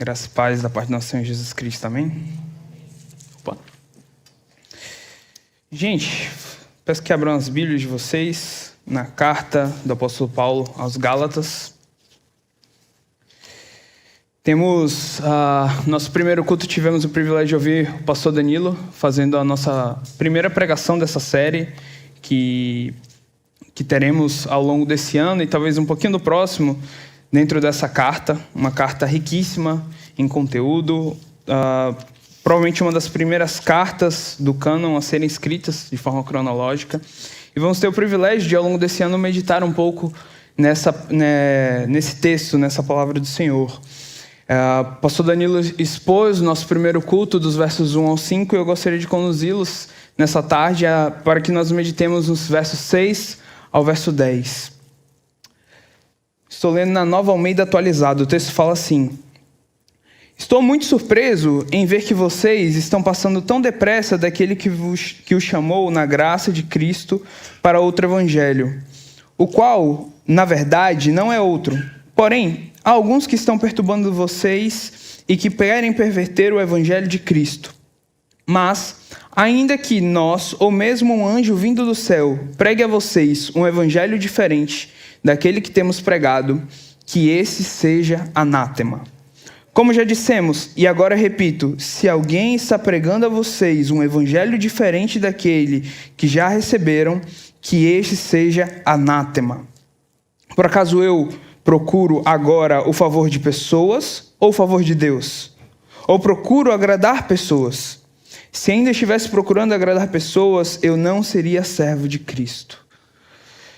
Graça e paz da parte do nosso Senhor Jesus Cristo, amém? Opa. Gente, peço que abram as Bíblias de vocês na carta do apóstolo Paulo aos Gálatas. Nosso primeiro culto, tivemos o privilégio de ouvir o pastor Danilo fazendo a nossa primeira pregação dessa série que teremos ao longo desse ano e talvez um pouquinho do próximo, dentro dessa carta, uma carta riquíssima em conteúdo, provavelmente uma das primeiras cartas do cânon a serem escritas de forma cronológica. E vamos ter o privilégio de, ao longo desse ano, meditar um pouco nesse texto, nessa palavra do Senhor. O pastor Danilo expôs o nosso primeiro culto dos versos 1 ao 5, e eu gostaria de conduzi-los nessa tarde para que nós meditemos nos versos 6 ao verso 10. Estou lendo na Nova Almeida Atualizada. O texto fala assim: estou muito surpreso em ver que vocês estão passando tão depressa daquele que o chamou na graça de Cristo para outro evangelho, o qual, na verdade, não é outro. Porém, há alguns que estão perturbando vocês e que querem perverter o evangelho de Cristo. Mas, ainda que nós, ou mesmo um anjo vindo do céu, pregue a vocês um evangelho diferente daquele que temos pregado, que esse seja anátema. Como já dissemos, e agora repito, se alguém está pregando a vocês um evangelho diferente daquele que já receberam, que este seja anátema. Por acaso eu procuro agora o favor de pessoas ou o favor de Deus? Ou procuro agradar pessoas? Se ainda estivesse procurando agradar pessoas, eu não seria servo de Cristo.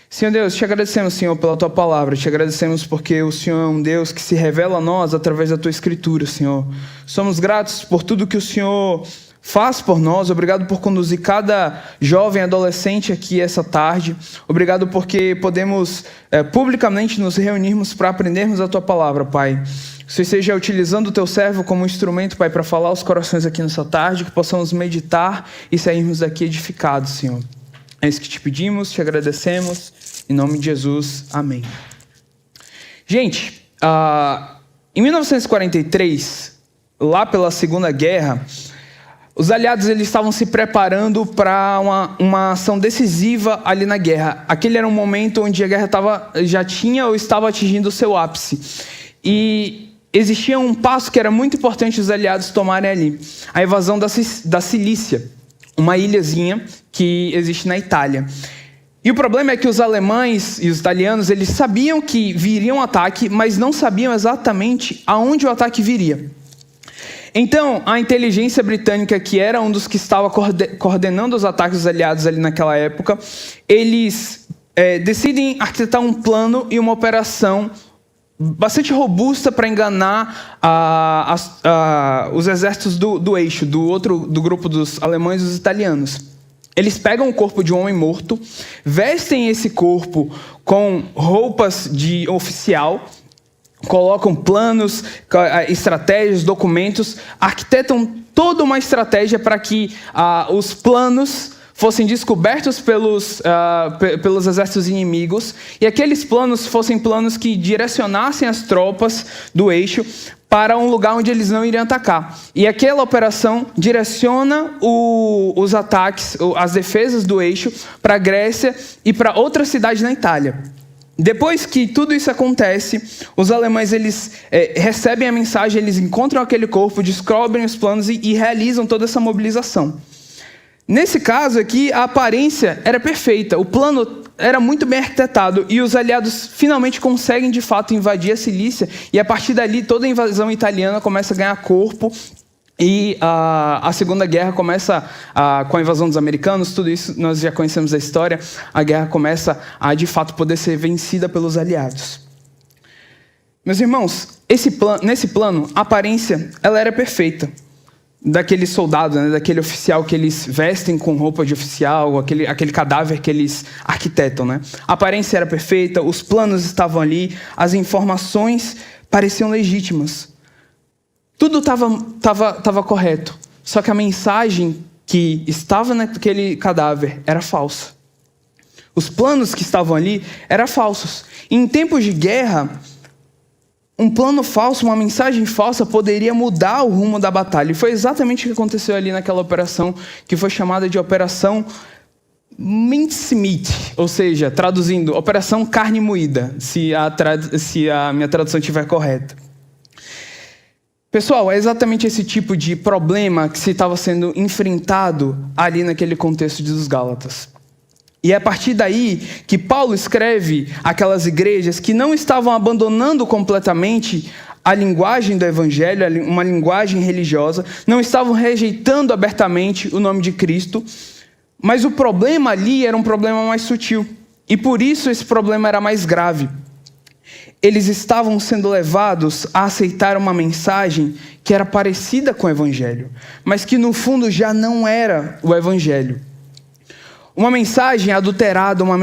Senhor Deus, te agradecemos, Senhor, pela Tua palavra. Te agradecemos porque o Senhor é um Deus que se revela a nós através da Tua Escritura, Senhor. Somos gratos por tudo que o Senhor faz por nós. Obrigado por conduzir cada jovem adolescente aqui essa tarde. Obrigado porque podemos publicamente nos reunirmos para aprendermos a Tua palavra, Pai. Que você esteja utilizando o Teu servo como instrumento, Pai, para falar aos corações aqui nessa tarde, que possamos meditar e sairmos daqui edificados, Senhor. É isso que te pedimos, te agradecemos. Em nome de Jesus, amém. Gente, em 1943, lá pela Segunda Guerra, os aliados eles estavam se preparando para uma ação decisiva ali na guerra. Aquele era um momento onde a guerra já tinha ou estava atingindo o seu ápice. E existia um passo que era muito importante os aliados tomarem ali: a invasão da Cilícia, uma ilhazinha que existe na Itália. E o problema é que os alemães e os italianos, eles sabiam que viria um ataque, mas não sabiam exatamente aonde o ataque viria. Então, a inteligência britânica, que era um dos que estava coordenando os ataques dos aliados ali naquela época, eles decidem arquitetar um plano e uma operação bastante robusta para enganar os exércitos do eixo, do grupo dos alemães e dos italianos. Eles pegam o corpo de um homem morto, vestem esse corpo com roupas de oficial, colocam planos, estratégias, documentos, arquitetam toda uma estratégia para que os planos fossem descobertos pelos exércitos inimigos, e aqueles planos fossem planos que direcionassem as tropas do eixo para um lugar onde eles não iriam atacar. E aquela operação direciona os ataques, as defesas do eixo para a Grécia e para outra cidade na Itália. Depois que tudo isso acontece, os alemães eles recebem a mensagem, eles encontram aquele corpo, descobrem os planos e realizam toda essa mobilização. Nesse caso aqui, a aparência era perfeita, o plano era muito bem arquitetado e os aliados finalmente conseguem de fato invadir a Cilícia, e a partir dali toda a invasão italiana começa a ganhar corpo e a Segunda Guerra começa com a invasão dos americanos. Tudo isso nós já conhecemos a história. A guerra começa a de fato poder ser vencida pelos aliados. Meus irmãos, nesse plano, a aparência ela era perfeita. Daquele soldado, né, daquele oficial que eles vestem com roupa de oficial, aquele cadáver que eles arquitetam, né? A aparência era perfeita, os planos estavam ali, as informações pareciam legítimas. Tudo estava correto, só que a mensagem que estava naquele cadáver era falsa. Os planos que estavam ali eram falsos. Em tempos de guerra, um plano falso, uma mensagem falsa poderia mudar o rumo da batalha. E foi exatamente o que aconteceu ali naquela operação, que foi chamada de Operação Mincemeat, ou seja, traduzindo, Operação Carne Moída, se a minha tradução estiver correta. Pessoal, é exatamente esse tipo de problema que se estava sendo enfrentado ali naquele contexto dos Gálatas. E é a partir daí que Paulo escreve aquelas igrejas que não estavam abandonando completamente a linguagem do evangelho, uma linguagem religiosa, não estavam rejeitando abertamente o nome de Cristo, mas o problema ali era um problema mais sutil. E por isso esse problema era mais grave. Eles estavam sendo levados a aceitar uma mensagem que era parecida com o evangelho, mas que no fundo já não era o evangelho. Uma mensagem adulterada, um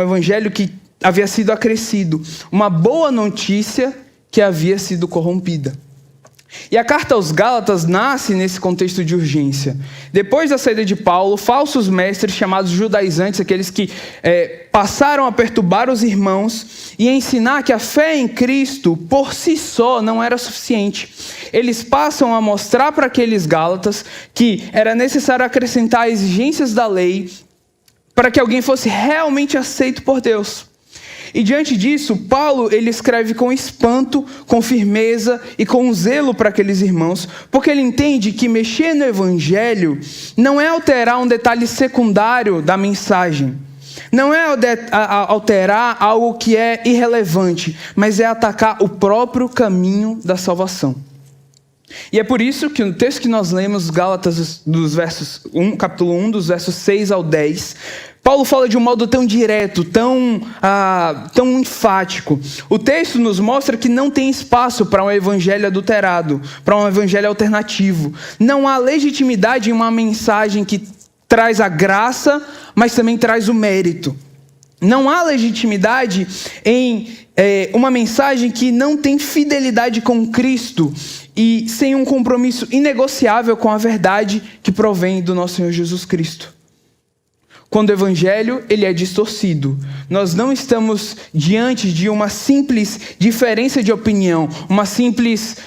evangelho que havia sido acrescido, uma boa notícia que havia sido corrompida. E a carta aos Gálatas nasce nesse contexto de urgência. Depois da saída de Paulo, falsos mestres chamados judaizantes, aqueles que passaram a perturbar os irmãos e ensinar que a fé em Cristo por si só não era suficiente. Eles passam a mostrar para aqueles Gálatas que era necessário acrescentar exigências da lei para que alguém fosse realmente aceito por Deus. E diante disso, Paulo ele escreve com espanto, com firmeza e com zelo para aqueles irmãos, porque ele entende que mexer no evangelho não é alterar um detalhe secundário da mensagem, não é alterar algo que é irrelevante, mas é atacar o próprio caminho da salvação. E é por isso que no texto que nós lemos, Gálatas, capítulo 1, dos versos 6 ao 10, Paulo fala de um modo tão direto, tão enfático. O texto nos mostra que não tem espaço para um evangelho adulterado, para um evangelho alternativo. Não há legitimidade em uma mensagem que traz a graça, mas também traz o mérito. Não há legitimidade em uma mensagem que não tem fidelidade com Cristo e sem um compromisso inegociável com a verdade que provém do nosso Senhor Jesus Cristo. Quando o evangelho ele é distorcido, nós não estamos diante de uma simples diferença de opinião, uma simples,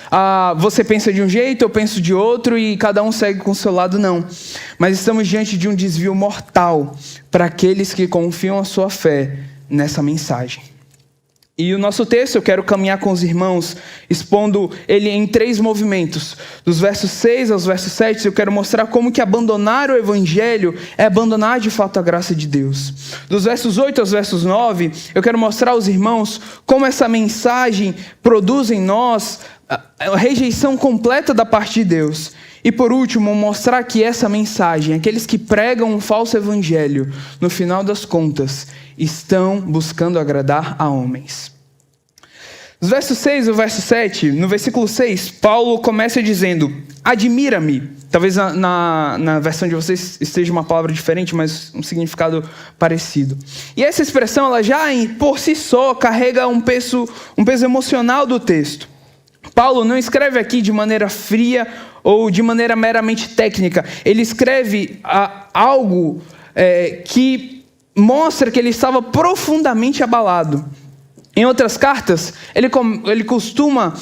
você pensa de um jeito, eu penso de outro e cada um segue com o seu lado, não. Mas estamos diante de um desvio mortal para aqueles que confiam a sua fé nessa mensagem. E o nosso texto, eu quero caminhar com os irmãos, expondo ele em 3 movimentos. Dos versos 6 aos versos 7, eu quero mostrar como que abandonar o evangelho é abandonar de fato a graça de Deus. Dos versos 8 aos versos 9, eu quero mostrar aos irmãos como essa mensagem produz em nós a rejeição completa da parte de Deus. E por último, mostrar que essa mensagem, aqueles que pregam um falso evangelho, no final das contas, estão buscando agradar a homens. Dos versos 6 ao verso 7, no versículo 6, Paulo começa dizendo, admira-me. Talvez na versão de vocês esteja uma palavra diferente, mas um significado parecido. E essa expressão, ela já por si só carrega um peso emocional do texto. Paulo não escreve aqui de maneira fria ou de maneira meramente técnica. Ele escreve algo que mostra que ele estava profundamente abalado. Em outras cartas, ele costuma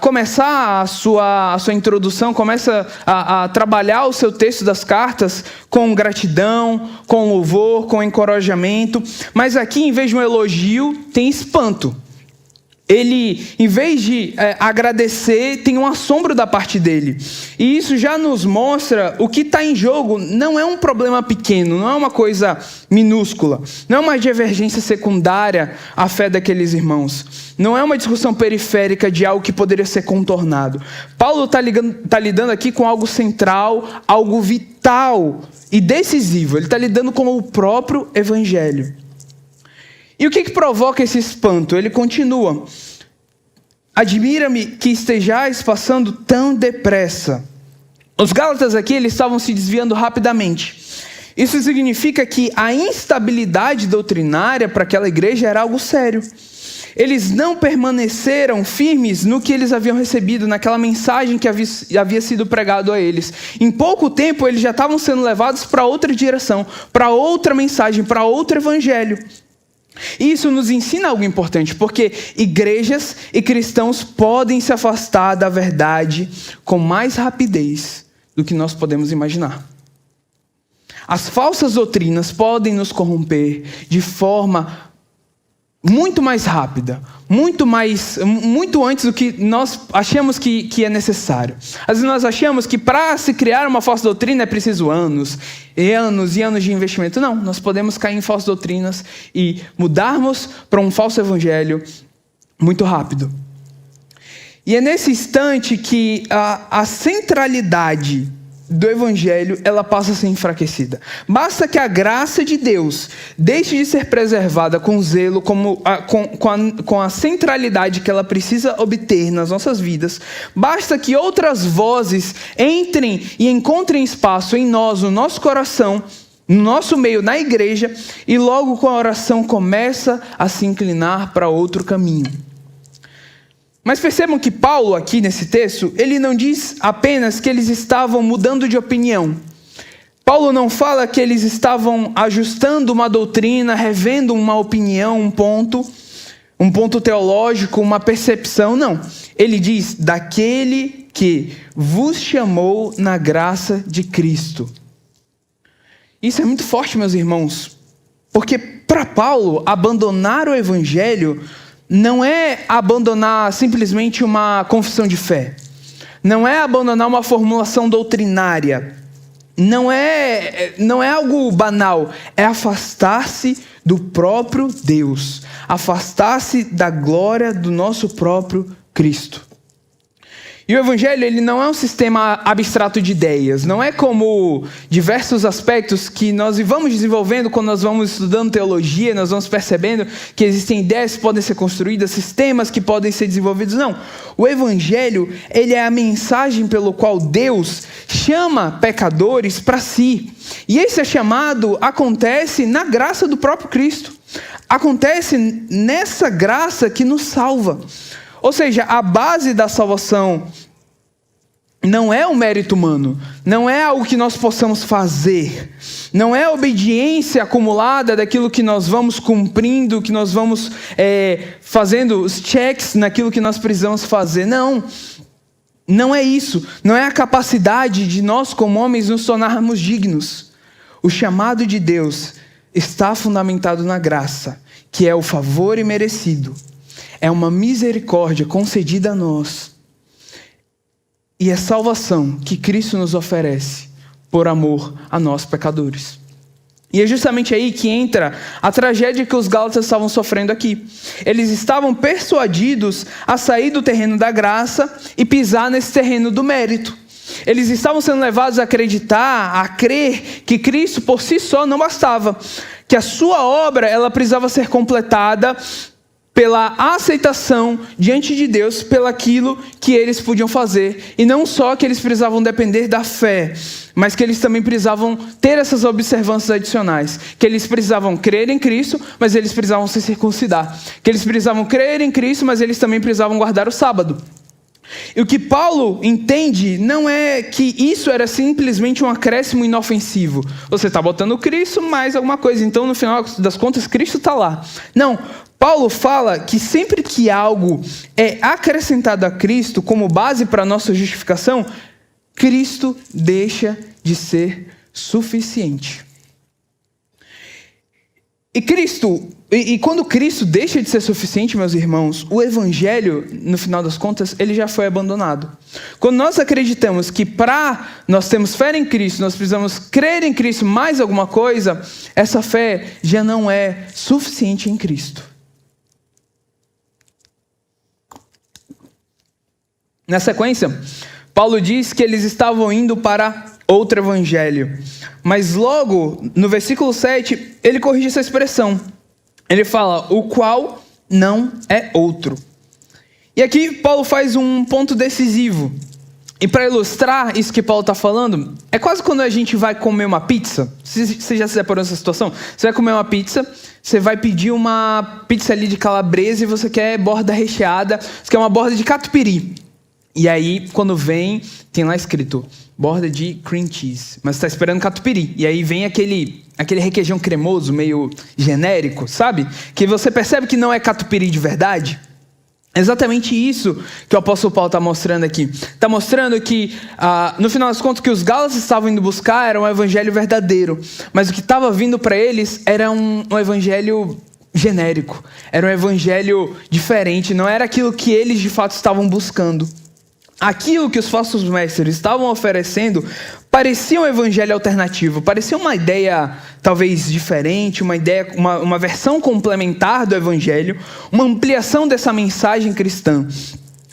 começar a sua introdução, começa a trabalhar o seu texto das cartas com gratidão, com louvor, com encorajamento. Mas aqui, em vez de um elogio, tem espanto. Ele, em vez de agradecer, tem um assombro da parte dele. E isso já nos mostra o que está em jogo. Não é um problema pequeno, não é uma coisa minúscula. Não é uma divergência secundária à fé daqueles irmãos. Não é uma discussão periférica de algo que poderia ser contornado. Paulo está lidando aqui com algo central, algo vital e decisivo. Ele está lidando com o próprio evangelho. E o que provoca esse espanto? Ele continua. Admira-me que estejais passando tão depressa. Os Gálatas aqui, eles estavam se desviando rapidamente. Isso significa que a instabilidade doutrinária para aquela igreja era algo sério. Eles não permaneceram firmes no que eles haviam recebido, naquela mensagem que havia sido pregado a eles. Em pouco tempo, eles já estavam sendo levados para outra direção, para outra mensagem, para outro evangelho. E isso nos ensina algo importante, porque igrejas e cristãos podem se afastar da verdade com mais rapidez do que nós podemos imaginar. As falsas doutrinas podem nos corromper de forma muito mais rápida, muito antes do que nós achamos que é necessário. Às vezes nós achamos que para se criar uma falsa doutrina é preciso anos e anos e anos de investimento. Não, nós podemos cair em falsas doutrinas e mudarmos para um falso evangelho muito rápido. E é nesse instante que a centralidade do evangelho, ela passa a ser enfraquecida. Basta que a graça de Deus deixe de ser preservada com zelo, com a centralidade que ela precisa obter nas nossas vidas. Basta que outras vozes entrem e encontrem espaço em nós, no nosso coração, no nosso meio, na igreja, e logo com a oração começa a se inclinar para outro caminho. Mas percebam que Paulo, aqui nesse texto, ele não diz apenas que eles estavam mudando de opinião. Paulo não fala que eles estavam ajustando uma doutrina, revendo uma opinião, um ponto teológico, uma percepção. Não. Ele diz, daquele que vos chamou na graça de Cristo. Isso é muito forte, meus irmãos, porque para Paulo, abandonar o evangelho não é abandonar simplesmente uma confissão de fé. Não é abandonar uma formulação doutrinária. Não é algo banal. É afastar-se do próprio Deus. Afastar-se da glória do nosso próprio Cristo. E o evangelho, ele não é um sistema abstrato de ideias. Não é como diversos aspectos que nós vamos desenvolvendo quando nós vamos estudando teologia, nós vamos percebendo que existem ideias que podem ser construídas, sistemas que podem ser desenvolvidos. Não. O evangelho, ele é a mensagem pelo qual Deus chama pecadores para si. E esse chamado acontece na graça do próprio Cristo. Acontece nessa graça que nos salva. Ou seja, a base da salvação não é o mérito humano, não é algo que nós possamos fazer, não é a obediência acumulada daquilo que nós vamos cumprindo, que nós vamos fazendo os checks naquilo que nós precisamos fazer. Não é isso, não é a capacidade de nós como homens nos tornarmos dignos. O chamado de Deus está fundamentado na graça, que é o favor imerecido. É uma misericórdia concedida a nós. E é salvação que Cristo nos oferece por amor a nós pecadores. E é justamente aí que entra a tragédia que os gálatas estavam sofrendo aqui. Eles estavam persuadidos a sair do terreno da graça e pisar nesse terreno do mérito. Eles estavam sendo levados a acreditar, a crer que Cristo por si só não bastava. Que a sua obra ela precisava ser completada pela aceitação diante de Deus, pelaquilo que eles podiam fazer. E não só que eles precisavam depender da fé, mas que eles também precisavam ter essas observâncias adicionais. Que eles precisavam crer em Cristo, mas eles precisavam se circuncidar. Que eles precisavam crer em Cristo, mas eles também precisavam guardar o sábado. E o que Paulo entende não é que isso era simplesmente um acréscimo inofensivo. Você está botando Cristo mais alguma coisa, então no final das contas Cristo está lá. Não, Paulo fala que sempre que algo é acrescentado a Cristo como base para a nossa justificação, Cristo deixa de ser suficiente. E quando Cristo deixa de ser suficiente, meus irmãos, o evangelho, no final das contas, ele já foi abandonado. Quando nós acreditamos que para nós termos fé em Cristo, nós precisamos crer em Cristo mais alguma coisa, essa fé já não é suficiente em Cristo. Na sequência, Paulo diz que eles estavam indo para outro evangelho. Mas logo, no versículo 7, ele corrige essa expressão. Ele fala, o qual não é outro. E aqui Paulo faz um ponto decisivo. E para ilustrar isso que Paulo está falando, é quase quando a gente vai comer uma pizza. Você já se deparou nessa situação? Você vai comer uma pizza, você vai pedir uma pizza ali de calabresa e você quer borda recheada, você quer uma borda de catupiry. E aí, quando vem, tem lá escrito borda de cream cheese, mas está esperando catupiry. E aí vem aquele requeijão cremoso, meio genérico, sabe? Que você percebe que não é catupiry de verdade. É exatamente isso que o apóstolo Paulo está mostrando aqui. Está mostrando que, no final das contas, o que os gálatas estavam indo buscar era um evangelho verdadeiro. Mas o que estava vindo para eles era um evangelho genérico. Era um evangelho diferente. Não era aquilo que eles, de fato, estavam buscando. Aquilo que os falsos mestres estavam oferecendo parecia um evangelho alternativo, parecia uma ideia talvez diferente, uma versão complementar do evangelho, uma ampliação dessa mensagem cristã.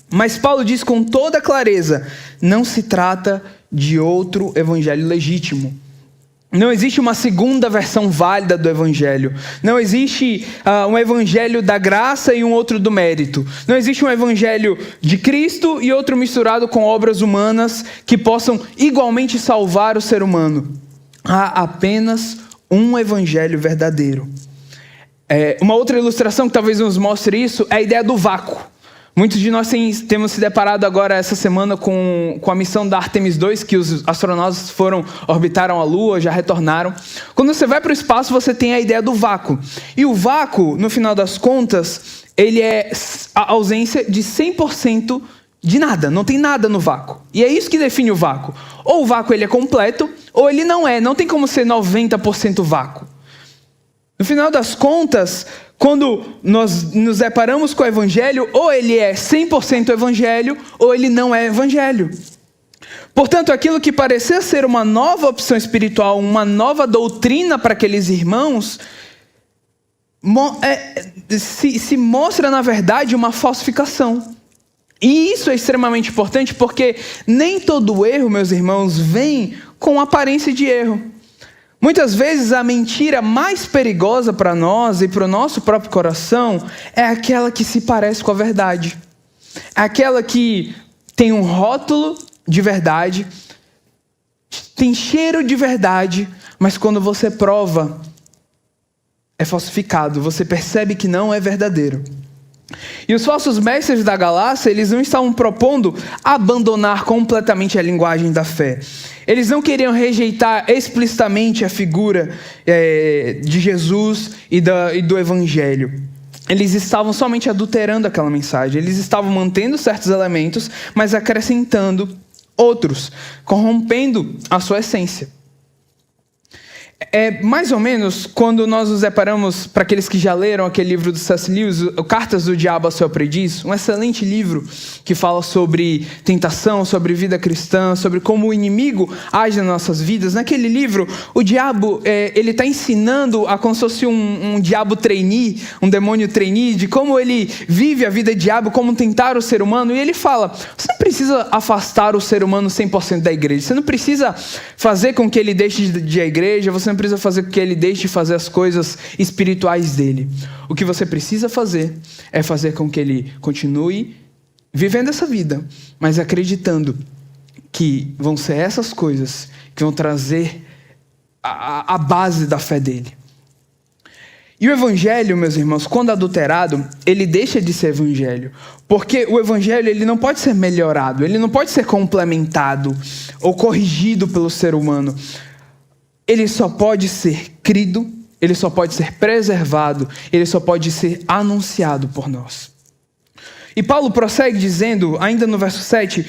Mas Paulo diz com toda clareza, não se trata de outro evangelho legítimo. Não existe uma segunda versão válida do evangelho. Não existe um evangelho da graça e um outro do mérito. Não existe um evangelho de Cristo e outro misturado com obras humanas que possam igualmente salvar o ser humano. Há apenas um evangelho verdadeiro. Uma outra ilustração que talvez nos mostre isso é a ideia do vácuo. Muitos de nós temos se deparado agora essa semana com a missão da Artemis 2, que os astronautas orbitaram a Lua, já retornaram. Quando você vai para o espaço, você tem a ideia do vácuo. E o vácuo, no final das contas, ele é a ausência de 100% de nada. Não tem nada no vácuo. E é isso que define o vácuo. Ou o vácuo ele é completo, ou ele não é. Não tem como ser 90% vácuo. No final das contas, quando nós nos deparamos com o evangelho, ou ele é 100% evangelho, ou ele não é evangelho. Portanto, aquilo que parecia ser uma nova opção espiritual, uma nova doutrina para aqueles irmãos, se mostra, na verdade, uma falsificação. E isso é extremamente importante porque nem todo erro, meus irmãos, vem com aparência de erro. Muitas vezes a mentira mais perigosa para nós e para o nosso próprio coração é aquela que se parece com a verdade. É aquela que tem um rótulo de verdade, tem cheiro de verdade, mas quando você prova, é falsificado. Você percebe que não é verdadeiro. E os falsos mestres da Galácia, eles não estavam propondo abandonar completamente a linguagem da fé. Eles não queriam rejeitar explicitamente a figura de Jesus e do Evangelho. Eles estavam somente adulterando aquela mensagem. Eles estavam mantendo certos elementos, mas acrescentando outros, corrompendo a sua essência. É mais ou menos quando nós nos deparamos, para aqueles que já leram aquele livro do C.S. Lewis, Cartas do Diabo ao Seu Aprendiz, um excelente livro que fala sobre tentação, sobre vida cristã, sobre como o inimigo age nas nossas vidas. Naquele livro, o diabo ele está ensinando como se fosse um diabo trainee, um demônio trainee, de como ele vive a vida de diabo, como tentar o ser humano. E ele fala, você não precisa afastar o ser humano 100% da igreja, você não precisa fazer com que ele deixe de ir à igreja, você não precisa fazer com que ele deixe de fazer as coisas espirituais dele. O que você precisa fazer é fazer com que ele continue vivendo essa vida, mas acreditando que vão ser essas coisas que vão trazer a base da fé dele. E o evangelho, meus irmãos, quando adulterado, ele deixa de ser evangelho. Porque o evangelho ele não pode ser melhorado, ele não pode ser complementado ou corrigido pelo ser humano. Ele só pode ser crido, ele só pode ser preservado, ele só pode ser anunciado por nós. E Paulo prossegue dizendo, ainda no verso 7,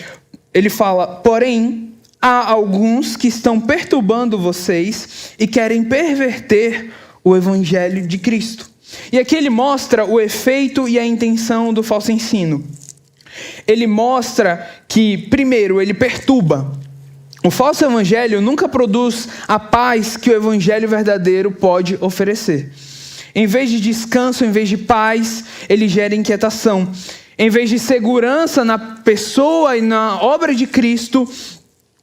ele fala, porém, há alguns que estão perturbando vocês e querem perverter o evangelho de Cristo. E aqui ele mostra o efeito e a intenção do falso ensino. Ele mostra que, primeiro, ele perturba. O falso evangelho nunca produz a paz que o evangelho verdadeiro pode oferecer. Em vez de descanso, em vez de paz, ele gera inquietação. Em vez de segurança na pessoa e na obra de Cristo,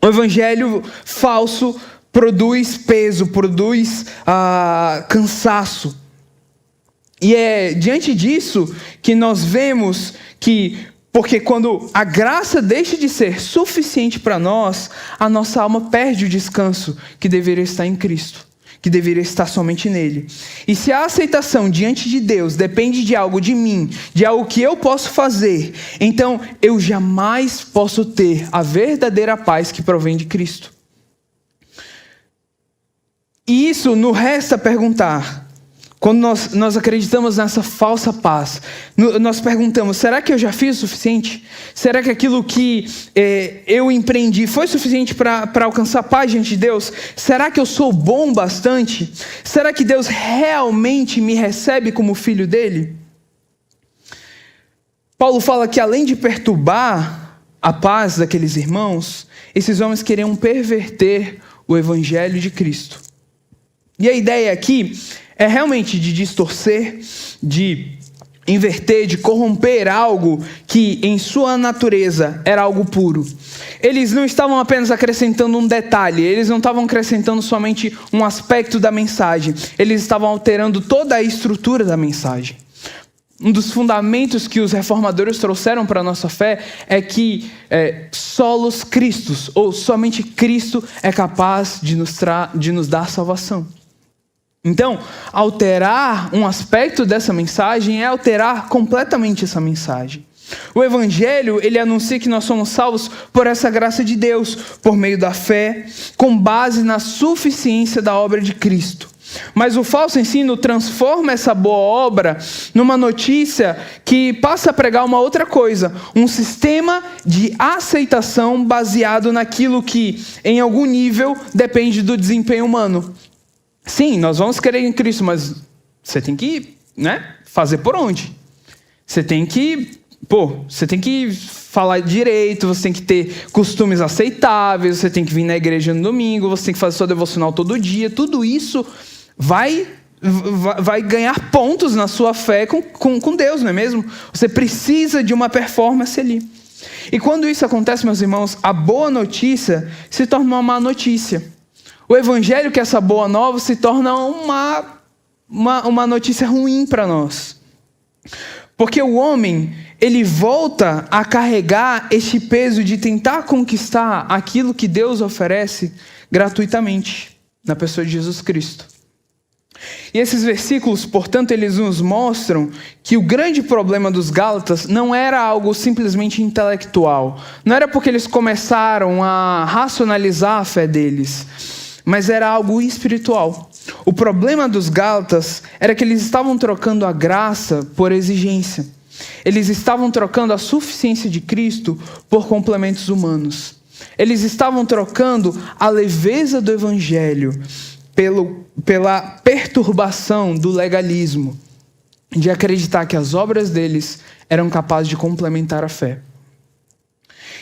o evangelho falso produz peso, produz cansaço. E é diante disso que nós vemos que, porque quando a graça deixa de ser suficiente para nós, a nossa alma perde o descanso que deveria estar em Cristo, que deveria estar somente nele. E se a aceitação diante de Deus depende de algo de mim, de algo que eu posso fazer, então eu jamais posso ter a verdadeira paz que provém de Cristo. E isso nos resta perguntar. Quando nós acreditamos nessa falsa paz, nós perguntamos, será que eu já fiz o suficiente? Será que aquilo que eu empreendi foi suficiente para alcançar a paz diante de Deus? Será que eu sou bom bastante? Será que Deus realmente me recebe como filho dele? Paulo fala que além de perturbar a paz daqueles irmãos, esses homens queriam perverter o evangelho de Cristo. E a ideia aqui é realmente de distorcer, de inverter, de corromper algo que em sua natureza era algo puro. Eles não estavam apenas acrescentando um detalhe, eles não estavam acrescentando somente um aspecto da mensagem, eles estavam alterando toda a estrutura da mensagem. Um dos fundamentos que os reformadores trouxeram para a nossa fé é que solos Cristos, ou somente Cristo é capaz de nos dar salvação. Então, alterar um aspecto dessa mensagem é alterar completamente essa mensagem. O Evangelho, ele anuncia que nós somos salvos por essa graça de Deus, por meio da fé, com base na suficiência da obra de Cristo. Mas o falso ensino transforma essa boa obra numa notícia que passa a pregar uma outra coisa, um sistema de aceitação baseado naquilo que, em algum nível, depende do desempenho humano. Sim, nós vamos crer em Cristo, mas você tem que, fazer por onde? Você tem que falar direito, você tem que ter costumes aceitáveis, você tem que vir na igreja no domingo, você tem que fazer sua devocional todo dia. Tudo isso vai ganhar pontos na sua fé com Deus, não é mesmo? Você precisa de uma performance ali. E quando isso acontece, meus irmãos, a boa notícia se torna uma má notícia. O evangelho, que é essa boa nova, se torna uma notícia ruim para nós. Porque o homem, ele volta a carregar este peso de tentar conquistar aquilo que Deus oferece gratuitamente na pessoa de Jesus Cristo. E esses versículos, portanto, eles nos mostram que o grande problema dos Gálatas não era algo simplesmente intelectual. Não era porque eles começaram a racionalizar a fé deles, mas era algo espiritual. O problema dos Gálatas era que eles estavam trocando a graça por exigência. Eles estavam trocando a suficiência de Cristo por complementos humanos. Eles estavam trocando a leveza do evangelho pela perturbação do legalismo, de acreditar que as obras deles eram capazes de complementar a fé.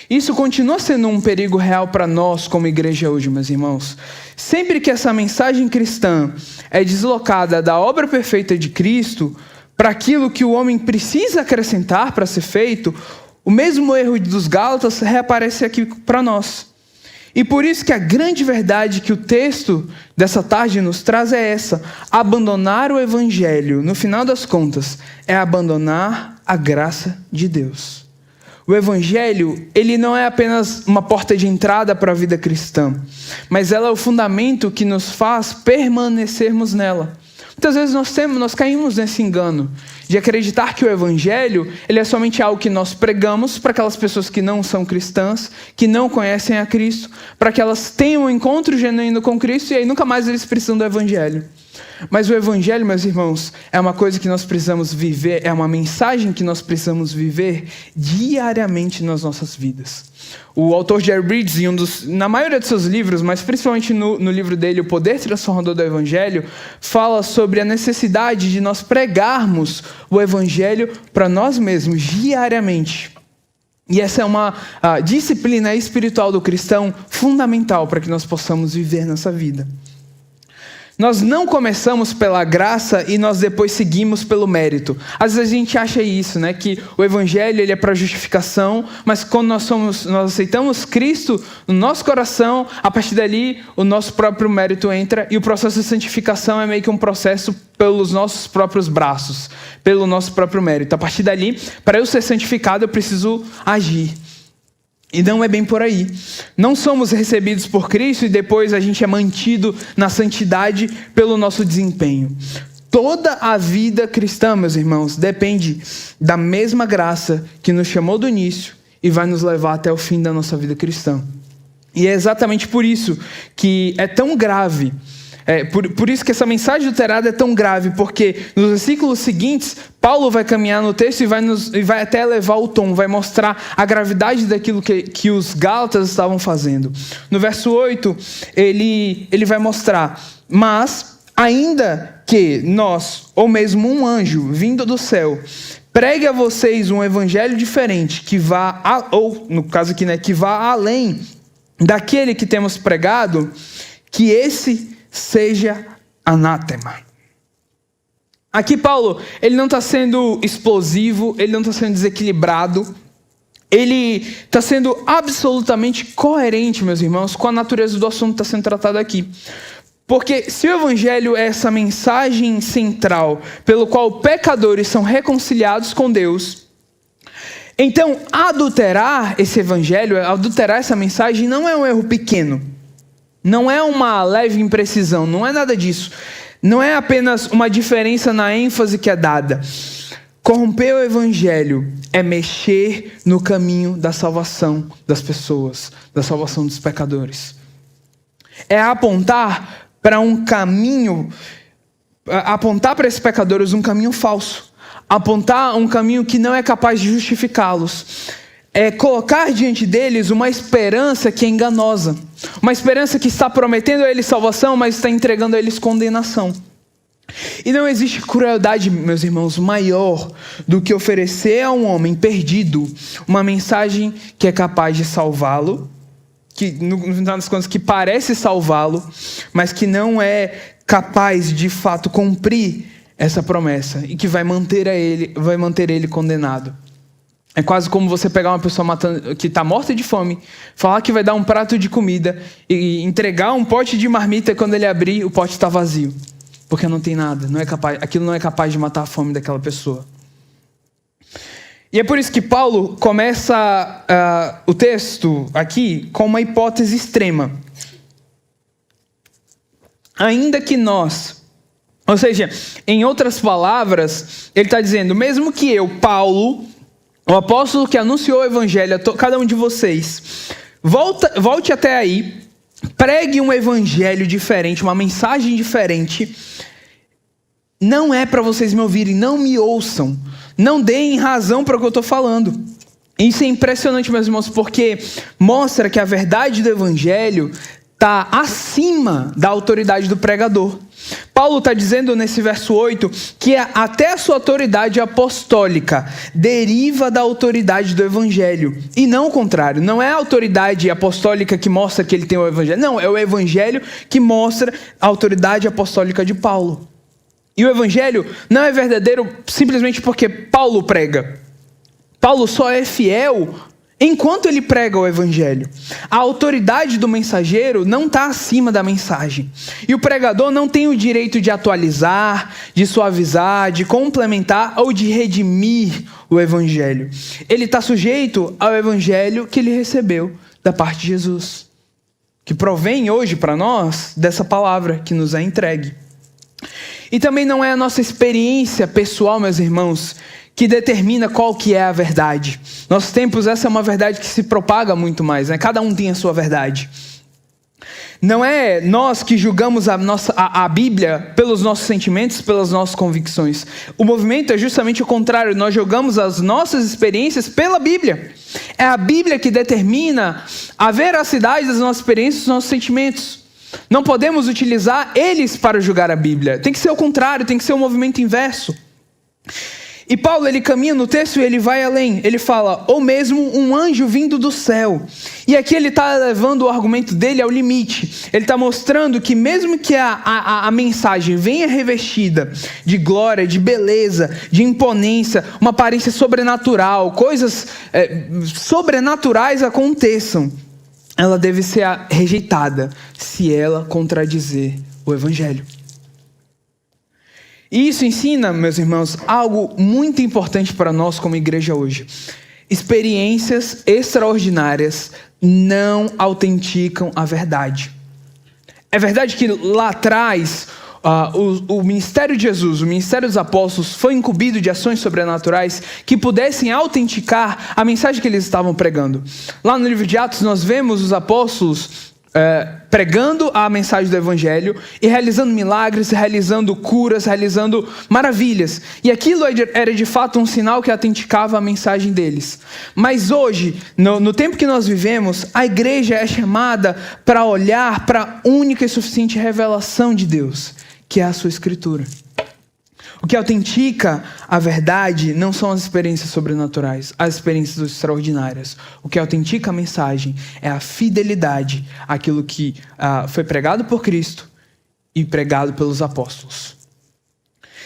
Isso continua sendo um perigo real para nós como igreja hoje, meus irmãos. Sempre que essa mensagem cristã é deslocada da obra perfeita de Cristo para aquilo que o homem precisa acrescentar para ser feito, o mesmo erro dos Gálatas reaparece aqui para nós. E por isso que a grande verdade que o texto dessa tarde nos traz é essa: abandonar o evangelho, no final das contas, é abandonar a graça de Deus. O evangelho, ele não é apenas uma porta de entrada para a vida cristã, mas ela é o fundamento que nos faz permanecermos nela. Muitas vezes nós caímos nesse engano de acreditar que o evangelho, ele é somente algo que nós pregamos para aquelas pessoas que não são cristãs, que não conhecem a Cristo, para que elas tenham um encontro genuíno com Cristo e aí nunca mais eles precisam do evangelho. Mas o evangelho, meus irmãos, é uma coisa que nós precisamos viver, é uma mensagem que nós precisamos viver diariamente nas nossas vidas. O autor Jerry Bridges, na maioria de seus livros, mas principalmente no livro dele, O Poder Transformador do Evangelho, fala sobre a necessidade de nós pregarmos o evangelho para nós mesmos diariamente. E essa é uma disciplina espiritual do cristão fundamental para que nós possamos viver nessa vida. Nós não começamos pela graça e nós depois seguimos pelo mérito. Às vezes a gente acha isso, que o evangelho ele é para justificação, mas quando nós aceitamos Cristo no nosso coração, a partir dali o nosso próprio mérito entra e o processo de santificação é meio que um processo pelos nossos próprios braços, pelo nosso próprio mérito. A partir dali, para eu ser santificado, eu preciso agir. E não é bem por aí. Não somos recebidos por Cristo e depois a gente é mantido na santidade pelo nosso desempenho. Toda a vida cristã, meus irmãos, depende da mesma graça que nos chamou do início e vai nos levar até o fim da nossa vida cristã. E é exatamente por isso que é tão grave. Por isso que essa mensagem adulterada é tão grave, porque nos versículos seguintes, Paulo vai caminhar no texto e vai até elevar o tom, vai mostrar a gravidade daquilo que os Gálatas estavam fazendo. No verso 8, ele vai mostrar: mas, ainda que nós, ou mesmo um anjo vindo do céu, pregue a vocês um evangelho diferente, que vá além daquele que temos pregado, que esse seja anátema. Aqui Paulo, ele não está sendo explosivo, ele não está sendo desequilibrado, ele está sendo absolutamente coerente, meus irmãos, com a natureza do assunto que está sendo tratado aqui. Porque se o evangelho é essa mensagem central pelo qual pecadores são reconciliados com Deus, então adulterar esse evangelho, adulterar essa mensagem não é um erro pequeno. Não é uma leve imprecisão, não é nada disso. Não é apenas uma diferença na ênfase que é dada. Corromper o evangelho é mexer no caminho da salvação das pessoas, da salvação dos pecadores. É apontar para um caminho, apontar para esses pecadores um caminho falso. Apontar um caminho que não é capaz de justificá-los. É colocar diante deles uma esperança que é enganosa. Uma esperança que está prometendo a eles salvação, mas está entregando a eles condenação. E não existe crueldade, meus irmãos, maior do que oferecer a um homem perdido uma mensagem que é capaz de salvá-lo, que no final das contas que parece salvá-lo, mas que não é capaz de fato cumprir essa promessa e que vai manter ele condenado. É quase como você pegar uma pessoa que está morta de fome, falar que vai dar um prato de comida e entregar um pote de marmita, e quando ele abrir, o pote está vazio. Porque não tem nada, aquilo não é capaz de matar a fome daquela pessoa. E é por isso que Paulo começa o texto aqui com uma hipótese extrema. Ainda que nós, ou seja, em outras palavras, ele está dizendo, mesmo que eu, Paulo, o apóstolo que anunciou o evangelho a cada um de vocês, volte até aí, pregue um evangelho diferente, uma mensagem diferente. Não é para vocês me ouvirem, não me ouçam, não deem razão para o que eu estou falando. Isso é impressionante, meus irmãos, porque mostra que a verdade do evangelho está acima da autoridade do pregador. Paulo está dizendo nesse verso 8 que até a sua autoridade apostólica deriva da autoridade do evangelho. E não o contrário, não é a autoridade apostólica que mostra que ele tem o evangelho. Não, é o evangelho que mostra a autoridade apostólica de Paulo. E o evangelho não é verdadeiro simplesmente porque Paulo prega. Paulo só é fiel enquanto ele prega o evangelho. A autoridade do mensageiro não está acima da mensagem. E o pregador não tem o direito de atualizar, de suavizar, de complementar ou de redimir o evangelho. Ele está sujeito ao evangelho que ele recebeu da parte de Jesus, que provém hoje para nós dessa palavra que nos é entregue. E também não é a nossa experiência pessoal, meus irmãos, que determina qual que é a verdade. Nossos tempos, essa é uma verdade que se propaga muito mais, né? Cada um tem a sua verdade. Não é nós que julgamos a Bíblia pelos nossos sentimentos, pelas nossas convicções. O movimento é justamente o contrário. Nós julgamos as nossas experiências pela Bíblia. É a Bíblia que determina a veracidade das nossas experiências, dos nossos sentimentos. Não podemos utilizar eles para julgar a Bíblia. Tem que ser o contrário, tem que ser o movimento inverso. E Paulo, ele caminha no texto e ele vai além. Ele fala, ou mesmo um anjo vindo do céu. E aqui ele está levando o argumento dele ao limite. Ele está mostrando que mesmo que a mensagem venha revestida de glória, de beleza, de imponência, uma aparência sobrenatural, coisas sobrenaturais aconteçam, ela deve ser rejeitada se ela contradizer o evangelho. E isso ensina, meus irmãos, algo muito importante para nós como igreja hoje. experiências extraordinárias não autenticam a verdade. É verdade que lá atrás, o ministério de Jesus, o ministério dos apóstolos, foi incumbido de ações sobrenaturais que pudessem autenticar a mensagem que eles estavam pregando. Lá no livro de Atos, nós vemos os apóstolos pregando a mensagem do evangelho e realizando milagres, realizando curas, realizando maravilhas. E aquilo era de fato um sinal que autenticava a mensagem deles. Mas hoje, no tempo que nós vivemos, a igreja é chamada para olhar para a única e suficiente revelação de Deus, que é a sua Escritura. O que autentica a verdade não são as experiências sobrenaturais, as experiências extraordinárias. O que autentica a mensagem é a fidelidade àquilo que foi pregado por Cristo e pregado pelos apóstolos.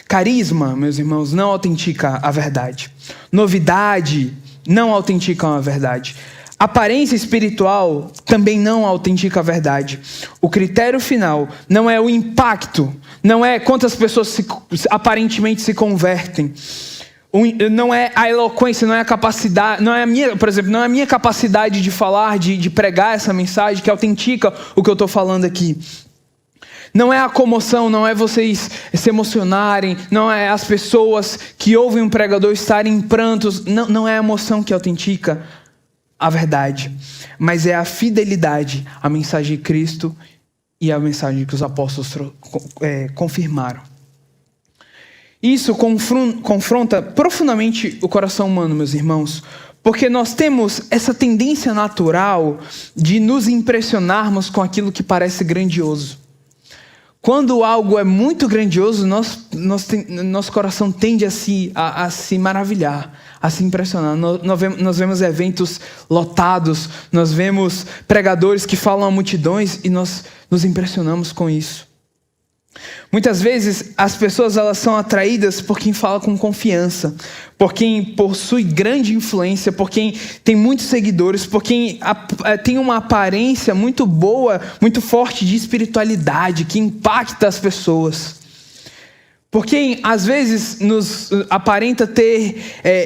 Carisma, meus irmãos, não autentica a verdade. Novidade não autenticam a verdade. Aparência espiritual também não autentica a verdade. O critério final não é o impacto, não é quantas pessoas aparentemente se convertem, não é a eloquência, não é a capacidade, não é a minha, por exemplo, não é a minha capacidade de falar, de pregar essa mensagem que autentica o que eu estou falando aqui. Não é a comoção, não é vocês se emocionarem, não é as pessoas que ouvem um pregador estarem em prantos, não é a emoção que autentica a verdade, mas é a fidelidade à mensagem de Cristo e à mensagem que os apóstolos confirmaram. Isso confronta profundamente o coração humano, meus irmãos, porque nós temos essa tendência natural de nos impressionarmos com aquilo que parece grandioso. Quando algo é muito grandioso, nosso coração tende a se maravilhar, a se impressionar. Nós vemos eventos lotados, nós vemos pregadores que falam a multidões e nós nos impressionamos com isso. Muitas vezes as pessoas elas são atraídas por quem fala com confiança, por quem possui grande influência, por quem tem muitos seguidores, por quem tem uma aparência muito boa, muito forte de espiritualidade, que impacta as pessoas. Por quem às vezes nos aparenta ter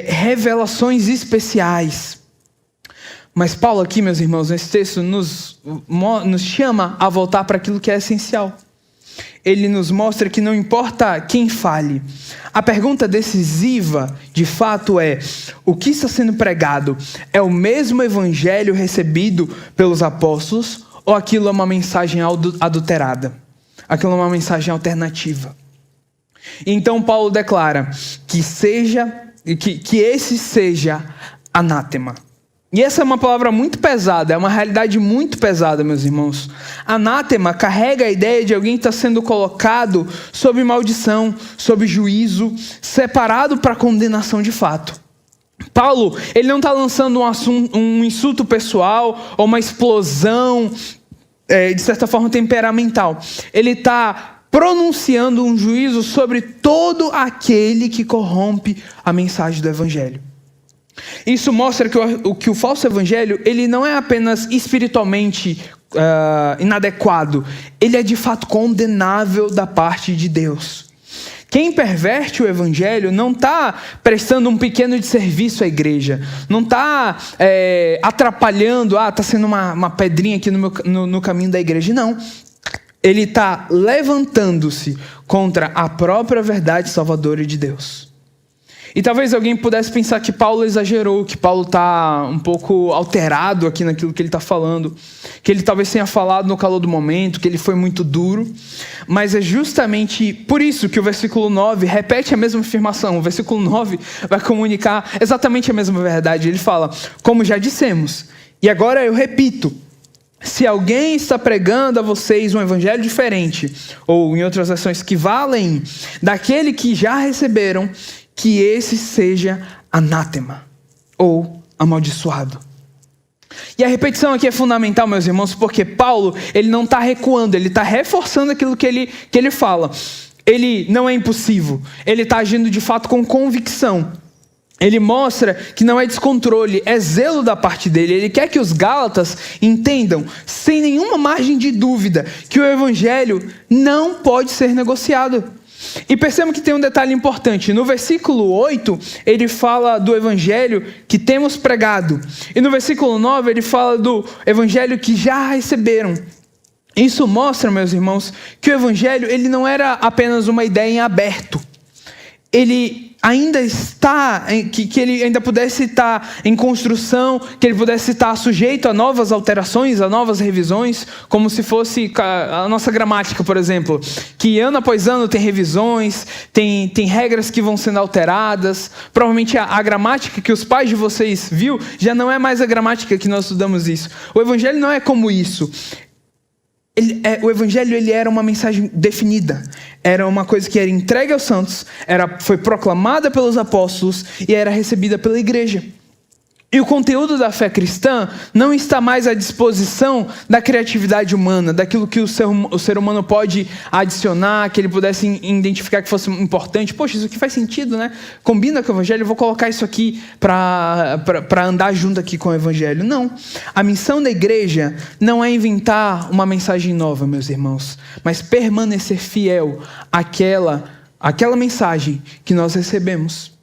revelações especiais. Mas Paulo aqui, meus irmãos, nesse texto nos chama a voltar para aquilo que é essencial. Ele nos mostra que não importa quem fale. A pergunta decisiva, de fato, é: o que está sendo pregado? É o mesmo evangelho recebido pelos apóstolos ou aquilo é uma mensagem adulterada? Aquilo é uma mensagem alternativa? Então Paulo declara que esse seja anátema. E essa é uma palavra muito pesada, é uma realidade muito pesada, meus irmãos. Anátema carrega a ideia de alguém que está sendo colocado sob maldição, sob juízo, separado para condenação de fato. Paulo, ele não está lançando um insulto pessoal ou uma explosão, de certa forma, temperamental. Ele está pronunciando um juízo sobre todo aquele que corrompe a mensagem do evangelho. Isso mostra que o falso evangelho, ele não é apenas espiritualmente inadequado, ele é de fato condenável da parte de Deus. Quem perverte o evangelho não está prestando um pequeno de serviço à igreja, não está atrapalhando, está sendo uma pedrinha aqui no caminho da igreja, não. Ele está levantando-se contra a própria verdade salvadora de Deus. E talvez alguém pudesse pensar que Paulo exagerou, que Paulo está um pouco alterado aqui naquilo que ele está falando, que ele talvez tenha falado no calor do momento, que ele foi muito duro, mas é justamente por isso que o versículo 9 repete a mesma afirmação. O versículo 9 vai comunicar exatamente a mesma verdade. Ele fala: como já dissemos, e agora eu repito, se alguém está pregando a vocês um evangelho diferente, ou em outras versões que valem, daquele que já receberam, que esse seja anátema, ou amaldiçoado. E a repetição aqui é fundamental, meus irmãos, porque Paulo, ele não está recuando, ele está reforçando aquilo que ele fala. Ele não é impulsivo, ele está agindo de fato com convicção. Ele mostra que não é descontrole, é zelo da parte dele. Ele quer que os gálatas entendam, sem nenhuma margem de dúvida, que o evangelho não pode ser negociado. E percebam que tem um detalhe importante. No versículo 8, ele fala do evangelho que temos pregado. E no versículo 9, ele fala do evangelho que já receberam. Isso mostra, meus irmãos, que o evangelho ele não era apenas uma ideia em aberto. Ele ainda está, que ele ainda pudesse estar em construção, que ele pudesse estar sujeito a novas alterações, a novas revisões, como se fosse a nossa gramática, por exemplo, que ano após ano tem revisões, tem regras que vão sendo alteradas. Provavelmente a gramática que os pais de vocês viu já não é mais a gramática que nós estudamos isso. O evangelho não é como isso. O evangelho ele era uma mensagem definida, era uma coisa que era entregue aos santos, foi proclamada pelos apóstolos e era recebida pela igreja. E o conteúdo da fé cristã não está mais à disposição da criatividade humana, daquilo que o ser humano pode adicionar, que ele pudesse identificar que fosse importante. Poxa, isso aqui faz sentido, né? Combina com o evangelho, eu vou colocar isso aqui para andar junto aqui com o evangelho. Não. A missão da igreja não é inventar uma mensagem nova, meus irmãos, mas permanecer fiel àquela mensagem que nós recebemos.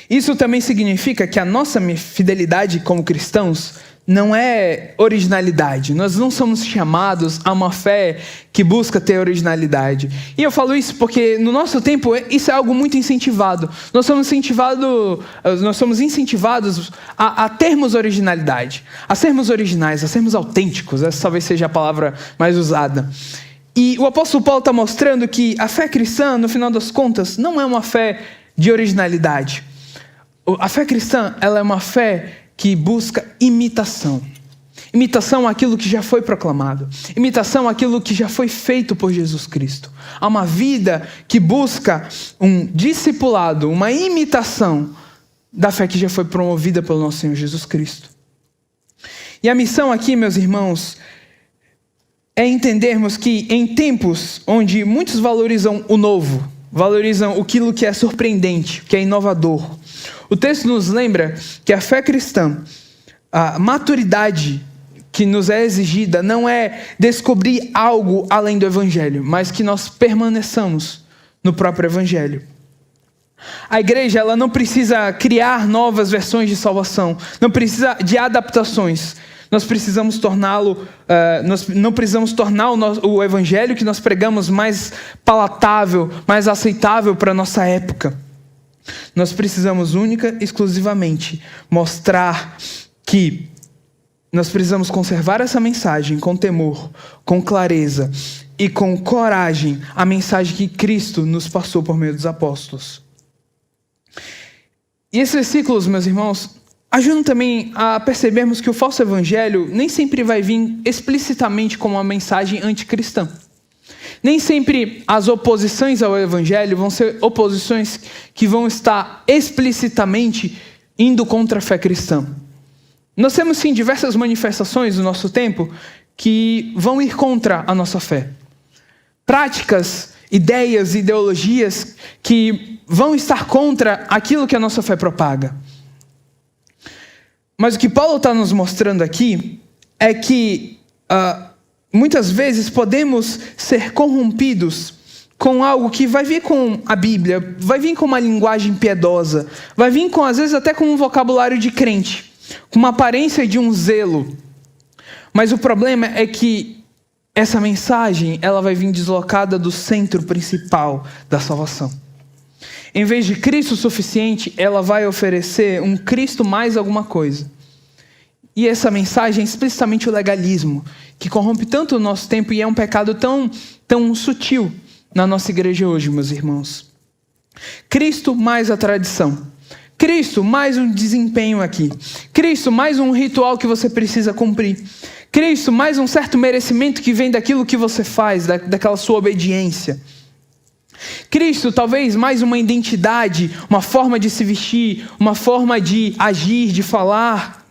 Isso também significa que a nossa fidelidade como cristãos não é originalidade. Nós não somos chamados a uma fé que busca ter originalidade. E eu falo isso porque no nosso tempo isso é algo muito incentivado. Nós somos incentivados a termos originalidade, a sermos originais, a sermos autênticos. Essa talvez seja a palavra mais usada. E o apóstolo Paulo está mostrando que a fé cristã, no final das contas, não é uma fé de originalidade. A fé cristã, ela é uma fé que busca imitação. Imitação àquilo que já foi proclamado. Imitação àquilo que já foi feito por Jesus Cristo. Há uma vida que busca um discipulado, uma imitação da fé que já foi promovida pelo nosso Senhor Jesus Cristo. E a missão aqui, meus irmãos, é entendermos que em tempos onde muitos valorizam o novo, valorizam aquilo que é surpreendente, que é inovador, o texto nos lembra que a fé cristã, a maturidade que nos é exigida não é descobrir algo além do evangelho, mas que nós permaneçamos no próprio evangelho. A igreja ela não precisa criar novas versões de salvação, não precisa de adaptações. Nós precisamos não precisamos tornar o evangelho que nós pregamos mais palatável, mais aceitável para a nossa época. Nós precisamos única e exclusivamente mostrar que nós precisamos conservar essa mensagem com temor, com clareza e com coragem, a mensagem que Cristo nos passou por meio dos apóstolos. E esses versículos, meus irmãos, ajudam também a percebermos que o falso evangelho nem sempre vai vir explicitamente como uma mensagem anticristã. Nem sempre as oposições ao evangelho vão ser oposições que vão estar explicitamente indo contra a fé cristã. Nós temos sim diversas manifestações do nosso tempo que vão ir contra a nossa fé. Práticas, ideias, ideologias que vão estar contra aquilo que a nossa fé propaga. Mas o que Paulo está nos mostrando aqui é que muitas vezes podemos ser corrompidos com algo que vai vir com a Bíblia, vai vir com uma linguagem piedosa, vai vir com, às vezes, até com um vocabulário de crente, com uma aparência de um zelo. Mas o problema é que essa mensagem ela vai vir deslocada do centro principal da salvação. Em vez de Cristo suficiente, ela vai oferecer um Cristo mais alguma coisa. E essa mensagem é explicitamente o legalismo, que corrompe tanto o nosso tempo e é um pecado tão sutil na nossa igreja hoje, meus irmãos. Cristo mais a tradição. Cristo mais um desempenho aqui. Cristo mais um ritual que você precisa cumprir. Cristo mais um certo merecimento que vem daquilo que você faz, daquela sua obediência. Cristo, talvez mais uma identidade, uma forma de se vestir, uma forma de agir, de falar.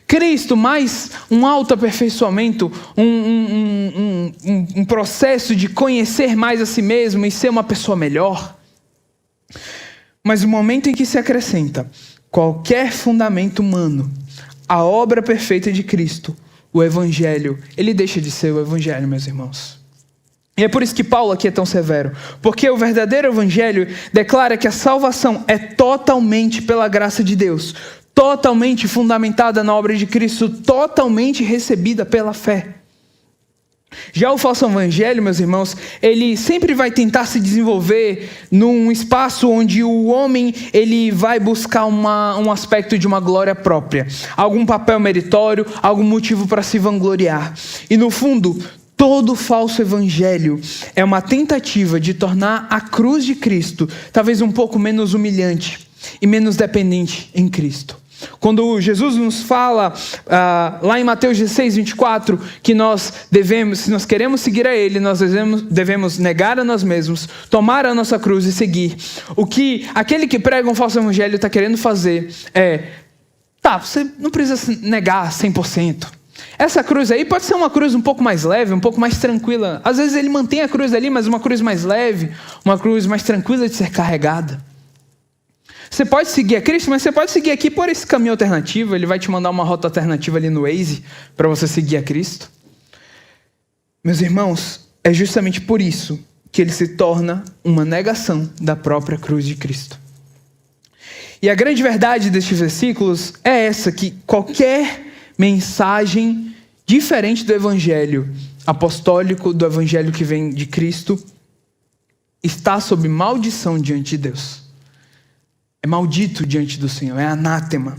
Cristo, mais um autoaperfeiçoamento, um processo de conhecer mais a si mesmo e ser uma pessoa melhor. Mas no momento em que se acrescenta qualquer fundamento humano, a obra perfeita de Cristo, o Evangelho, ele deixa de ser o Evangelho, meus irmãos. E é por isso que Paulo aqui é tão severo. Porque o verdadeiro evangelho declara que a salvação é totalmente pela graça de Deus, totalmente fundamentada na obra de Cristo, totalmente recebida pela fé. Já o falso evangelho, meus irmãos, ele sempre vai tentar se desenvolver num espaço onde o homem ele vai buscar um aspecto de uma glória própria, algum papel meritório, algum motivo para se vangloriar. E no fundo, todo falso evangelho é uma tentativa de tornar a cruz de Cristo talvez um pouco menos humilhante e menos dependente em Cristo. Quando Jesus nos fala, lá em Mateus 16, 24, que se nós queremos seguir a Ele, nós devemos negar a nós mesmos, tomar a nossa cruz e seguir. O que aquele que prega um falso evangelho está querendo fazer você não precisa negar 100%. Essa cruz aí pode ser uma cruz um pouco mais leve, um pouco mais tranquila. Às vezes ele mantém a cruz ali, mas uma cruz mais leve, uma cruz mais tranquila de ser carregada. Você pode seguir a Cristo, mas você pode seguir aqui por esse caminho alternativo. Ele vai te mandar uma rota alternativa ali no Waze para você seguir a Cristo. Meus irmãos, é justamente por isso que ele se torna uma negação da própria cruz de Cristo. E a grande verdade destes versículos é essa, que qualquer mensagem diferente do evangelho apostólico, do evangelho que vem de Cristo, está sob maldição diante de Deus. É maldito diante do Senhor, é anátema.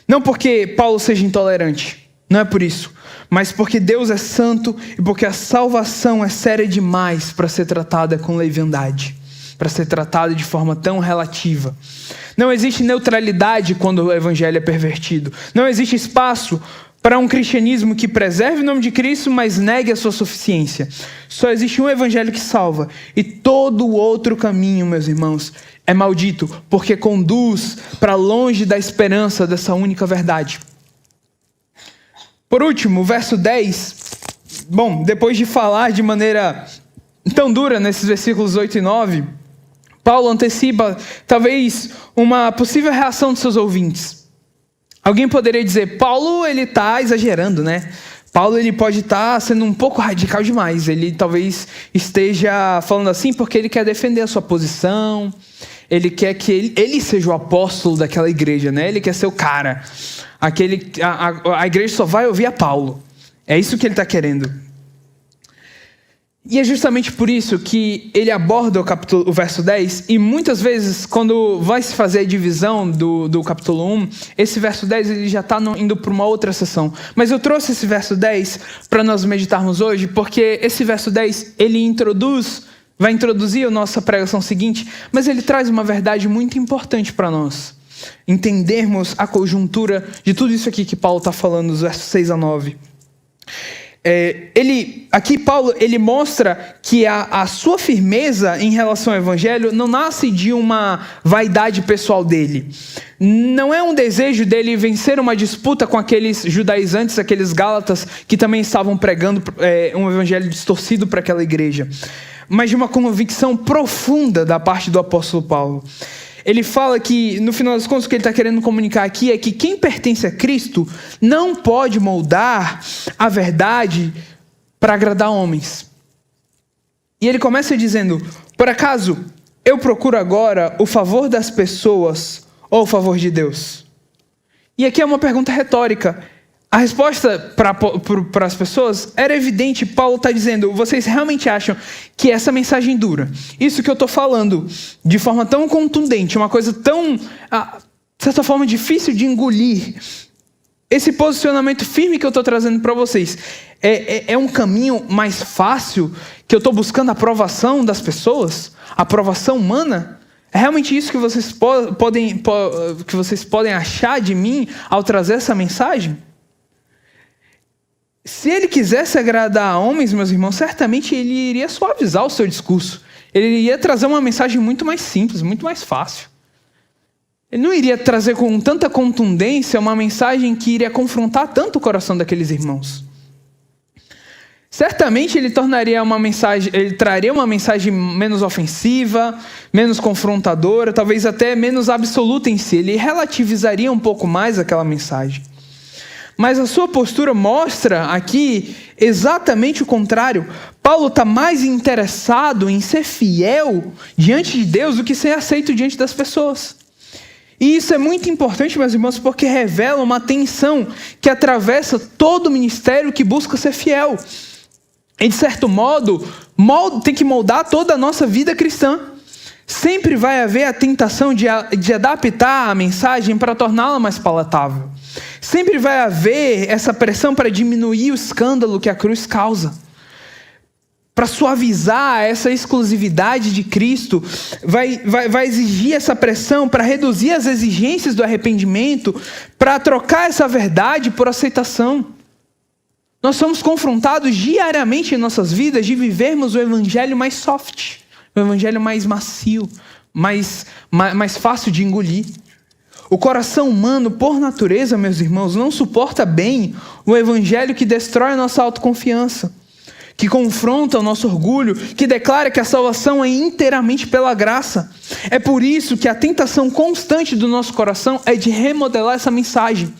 Não porque Paulo seja intolerante, não é por isso, mas porque Deus é santo e porque a salvação é séria demais para ser tratada com leviandade, para ser tratada de forma tão relativa. Não existe neutralidade quando o evangelho é pervertido. Não existe espaço para um cristianismo que preserve o nome de Cristo, mas negue a sua suficiência. Só existe um evangelho que salva. E todo o outro caminho, meus irmãos, é maldito, porque conduz para longe da esperança dessa única verdade. Por último, o verso 10. Bom, depois de falar de maneira tão dura nesses versículos 8 e 9, Paulo antecipa talvez uma possível reação dos seus ouvintes. Alguém poderia dizer, Paulo ele está exagerando, né? Paulo ele pode estar sendo um pouco radical demais. Ele talvez esteja falando assim porque ele quer defender a sua posição. Ele quer que ele seja o apóstolo daquela igreja, né? Ele quer ser o cara. A igreja só vai ouvir a Paulo. É isso que ele está querendo. E é justamente por isso que ele aborda o verso 10, e muitas vezes, quando vai se fazer a divisão do capítulo 1, esse verso 10 ele já está indo para uma outra sessão. Mas eu trouxe esse verso 10 para nós meditarmos hoje, porque esse verso 10 ele vai introduzir a nossa pregação seguinte, mas ele traz uma verdade muito importante para nós entendermos a conjuntura de tudo isso aqui que Paulo está falando, dos versos 6 a 9. Aqui Paulo ele mostra que a sua firmeza em relação ao evangelho não nasce de uma vaidade pessoal dele. Não é um desejo dele vencer uma disputa com aqueles judaizantes, aqueles gálatas que também estavam pregando um evangelho distorcido para aquela igreja, mas de uma convicção profunda da parte do apóstolo Paulo. Ele fala que, no final das contas, o que ele está querendo comunicar aqui é que quem pertence a Cristo não pode moldar a verdade para agradar homens. E ele começa dizendo, por acaso, eu procuro agora o favor das pessoas ou o favor de Deus? E aqui é uma pergunta retórica. A resposta para as pessoas era evidente. Paulo está dizendo, vocês realmente acham que essa mensagem dura? Isso que eu estou falando de forma tão contundente, uma coisa tão, de certa forma, difícil de engolir. Esse posicionamento firme que eu estou trazendo para vocês é um caminho mais fácil que eu estou buscando a aprovação das pessoas? A aprovação humana? É realmente isso que vocês podem achar de mim ao trazer essa mensagem? Se ele quisesse agradar a homens, meus irmãos, certamente ele iria suavizar o seu discurso. Ele iria trazer uma mensagem muito mais simples, muito mais fácil. Ele não iria trazer com tanta contundência uma mensagem que iria confrontar tanto o coração daqueles irmãos. Certamente ele traria uma mensagem menos ofensiva, menos confrontadora, talvez até menos absoluta em si. Ele relativizaria um pouco mais aquela mensagem. Mas a sua postura mostra aqui exatamente o contrário. Paulo está mais interessado em ser fiel diante de Deus do que ser aceito diante das pessoas. E isso é muito importante, meus irmãos, porque revela uma tensão que atravessa todo o ministério que busca ser fiel. E, de certo modo, tem que moldar toda a nossa vida cristã. Sempre vai haver a tentação de adaptar a mensagem para torná-la mais palatável. Sempre vai haver essa pressão para diminuir o escândalo que a cruz causa. Para suavizar essa exclusividade de Cristo, vai exigir essa pressão para reduzir as exigências do arrependimento, para trocar essa verdade por aceitação. Nós somos confrontados diariamente em nossas vidas de vivermos o evangelho mais soft, o evangelho mais macio, mais fácil de engolir. O coração humano, por natureza, meus irmãos, não suporta bem o evangelho que destrói a nossa autoconfiança, que confronta o nosso orgulho, que declara que a salvação é inteiramente pela graça. É por isso que a tentação constante do nosso coração é de remodelar essa mensagem.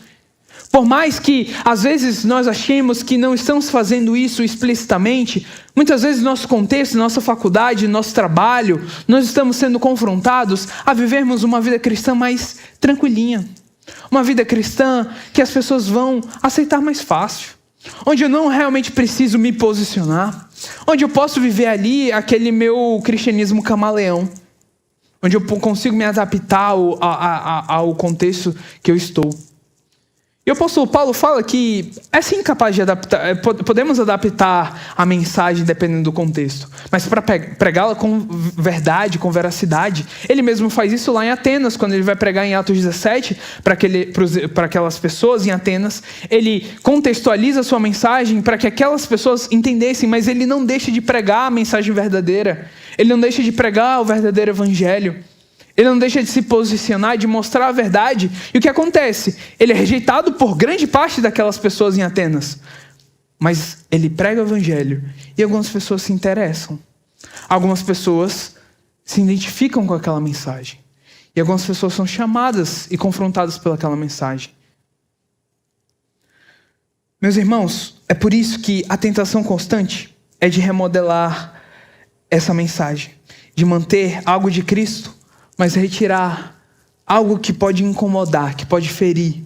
Por mais que, às vezes, nós achemos que não estamos fazendo isso explicitamente, muitas vezes no nosso contexto, nossa faculdade, nosso trabalho, nós estamos sendo confrontados a vivermos uma vida cristã mais tranquilinha. Uma vida cristã que as pessoas vão aceitar mais fácil. Onde eu não realmente preciso me posicionar. Onde eu posso viver ali aquele meu cristianismo camaleão. Onde eu consigo me adaptar ao contexto que eu estou. E o apóstolo Paulo fala que é sim capaz de adaptar, podemos adaptar a mensagem dependendo do contexto, mas para pregá-la com verdade, com veracidade. Ele mesmo faz isso lá em Atenas, quando ele vai pregar em Atos 17, para aquelas pessoas em Atenas. Ele contextualiza a sua mensagem para que aquelas pessoas entendessem, mas ele não deixa de pregar a mensagem verdadeira. Ele não deixa de pregar o verdadeiro evangelho. Ele não deixa de se posicionar, de mostrar a verdade. E o que acontece? Ele é rejeitado por grande parte daquelas pessoas em Atenas. Mas ele prega o evangelho e algumas pessoas se interessam. Algumas pessoas se identificam com aquela mensagem. E algumas pessoas são chamadas e confrontadas pelaquela mensagem. Meus irmãos, é por isso que a tentação constante é de remodelar essa mensagem. De manter algo de Cristo, mas retirar algo que pode incomodar, que pode ferir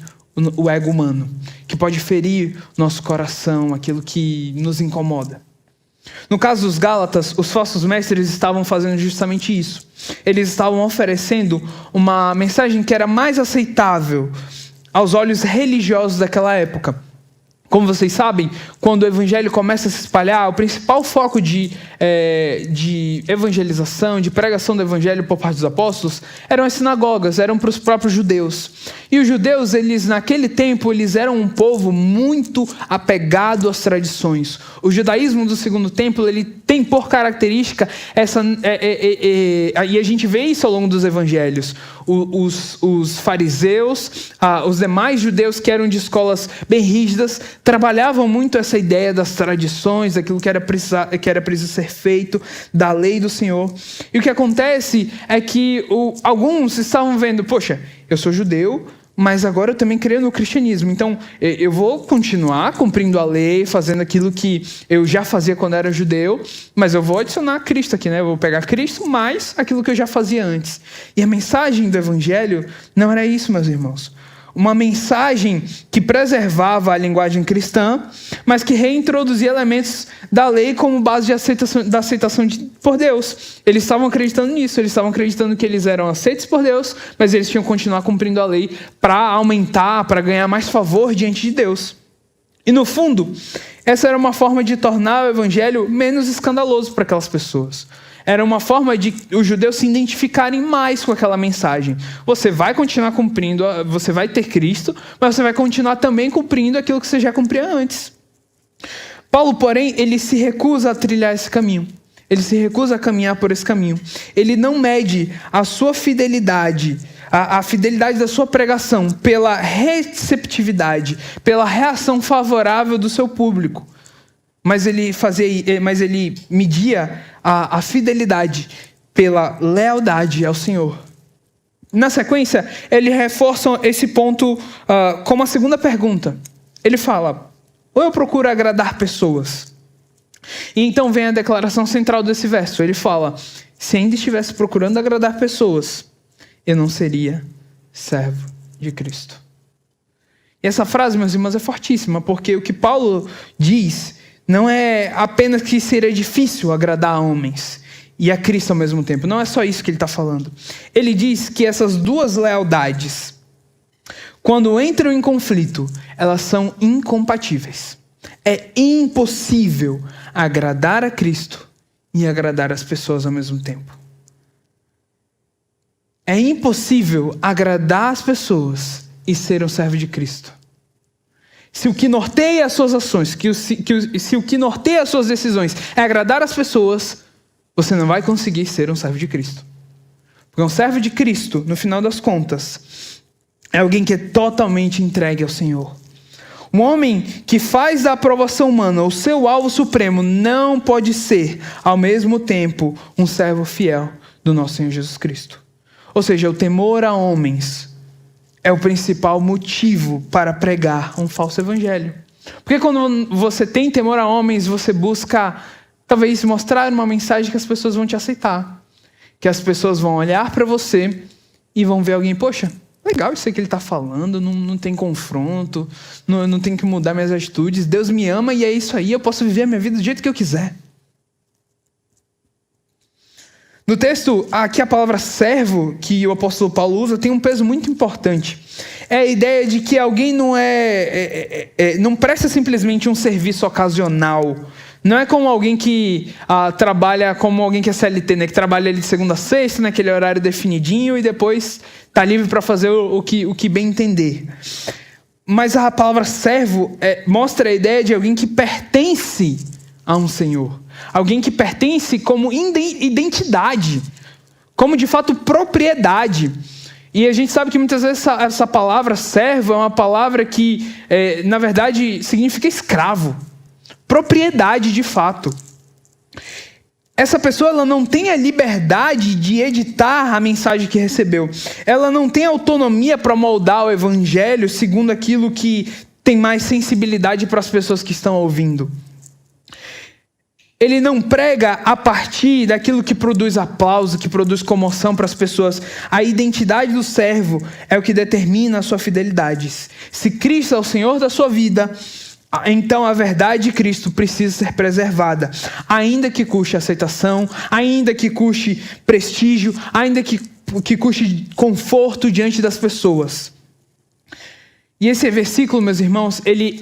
o ego humano, que pode ferir o nosso coração, aquilo que nos incomoda. No caso dos Gálatas, os falsos mestres estavam fazendo justamente isso. Eles estavam oferecendo uma mensagem que era mais aceitável aos olhos religiosos daquela época. Como vocês sabem, quando o evangelho começa a se espalhar, o principal foco de evangelização, de pregação do evangelho por parte dos apóstolos, eram as sinagogas, eram para os próprios judeus. E os judeus, naquele tempo, eles eram um povo muito apegado às tradições. O judaísmo do segundo templo, ele tem por característica e a gente vê isso ao longo dos evangelhos. Os fariseus, os demais judeus que eram de escolas bem rígidas, trabalhavam muito essa ideia das tradições, daquilo que era preciso ser feito, da lei do Senhor. E o que acontece é que alguns estavam vendo, poxa, eu sou judeu, mas agora eu também creio no cristianismo. Então, eu vou continuar cumprindo a lei, fazendo aquilo que eu já fazia quando era judeu, mas eu vou adicionar Cristo aqui, né? Eu vou pegar Cristo mais aquilo que eu já fazia antes. E a mensagem do evangelho não era isso, meus irmãos. Uma mensagem que preservava a linguagem cristã, mas que reintroduzia elementos da lei como base da aceitação por Deus. Eles estavam acreditando nisso, eles estavam acreditando que eles eram aceitos por Deus, mas eles tinham que continuar cumprindo a lei para aumentar, para ganhar mais favor diante de Deus. E no fundo, essa era uma forma de tornar o evangelho menos escandaloso para aquelas pessoas. Era uma forma de os judeus se identificarem mais com aquela mensagem. Você vai continuar cumprindo, você vai ter Cristo, mas você vai continuar também cumprindo aquilo que você já cumpria antes. Paulo, porém, ele se recusa a trilhar esse caminho. Ele se recusa a caminhar por esse caminho. Ele não mede a sua fidelidade, a fidelidade da sua pregação pela receptividade, pela reação favorável do seu público. Mas ele media a fidelidade pela lealdade ao Senhor. Na sequência, ele reforça esse ponto como a segunda pergunta. Ele fala, ou eu procuro agradar pessoas. E então vem a declaração central desse verso. Ele fala, se ainda estivesse procurando agradar pessoas, eu não seria servo de Cristo. E essa frase, meus irmãos, é fortíssima, porque o que Paulo diz não é apenas que seria difícil agradar a homens e a Cristo ao mesmo tempo. Não é só isso que ele está falando. Ele diz que essas duas lealdades, quando entram em conflito, elas são incompatíveis. É impossível agradar a Cristo e agradar as pessoas ao mesmo tempo. É impossível agradar as pessoas e ser um servo de Cristo. Se o que norteia as suas ações, se o que norteia as suas decisões é agradar as pessoas, você não vai conseguir ser um servo de Cristo. Porque um servo de Cristo, no final das contas, é alguém que é totalmente entregue ao Senhor. Um homem que faz da aprovação humana o seu alvo supremo não pode ser, ao mesmo tempo, um servo fiel do nosso Senhor Jesus Cristo. Ou seja, o temor a homens é o principal motivo para pregar um falso evangelho. Porque quando você tem temor a homens, você busca, talvez, mostrar uma mensagem que as pessoas vão te aceitar. Que as pessoas vão olhar para você e vão ver alguém, poxa, legal isso aí que ele está falando, não tem confronto, não tem que mudar minhas atitudes, Deus me ama e é isso aí, eu posso viver a minha vida do jeito que eu quiser. No texto, aqui a palavra servo, que o apóstolo Paulo usa, tem um peso muito importante. É a ideia de que alguém não presta simplesmente um serviço ocasional. Não é como alguém que trabalha como alguém que é CLT, né? Que trabalha ali de segunda a sexta, naquele horário definidinho, e depois está livre para fazer o que bem entender. Mas a palavra servo mostra a ideia de alguém que pertence a um Senhor. Alguém que pertence como identidade, como de fato propriedade. E a gente sabe que muitas vezes essa palavra servo é uma palavra que, na verdade, significa escravo. Propriedade de fato. Essa pessoa ela não tem a liberdade de editar a mensagem que recebeu. Ela não tem autonomia para moldar o evangelho segundo aquilo que tem mais sensibilidade para as pessoas que estão ouvindo. Ele não prega a partir daquilo que produz aplauso, que produz comoção para as pessoas. A identidade do servo é o que determina a sua fidelidade. Se Cristo é o Senhor da sua vida, então a verdade de Cristo precisa ser preservada. Ainda que custe aceitação, ainda que custe prestígio, ainda que custe conforto diante das pessoas. E esse versículo, meus irmãos, ele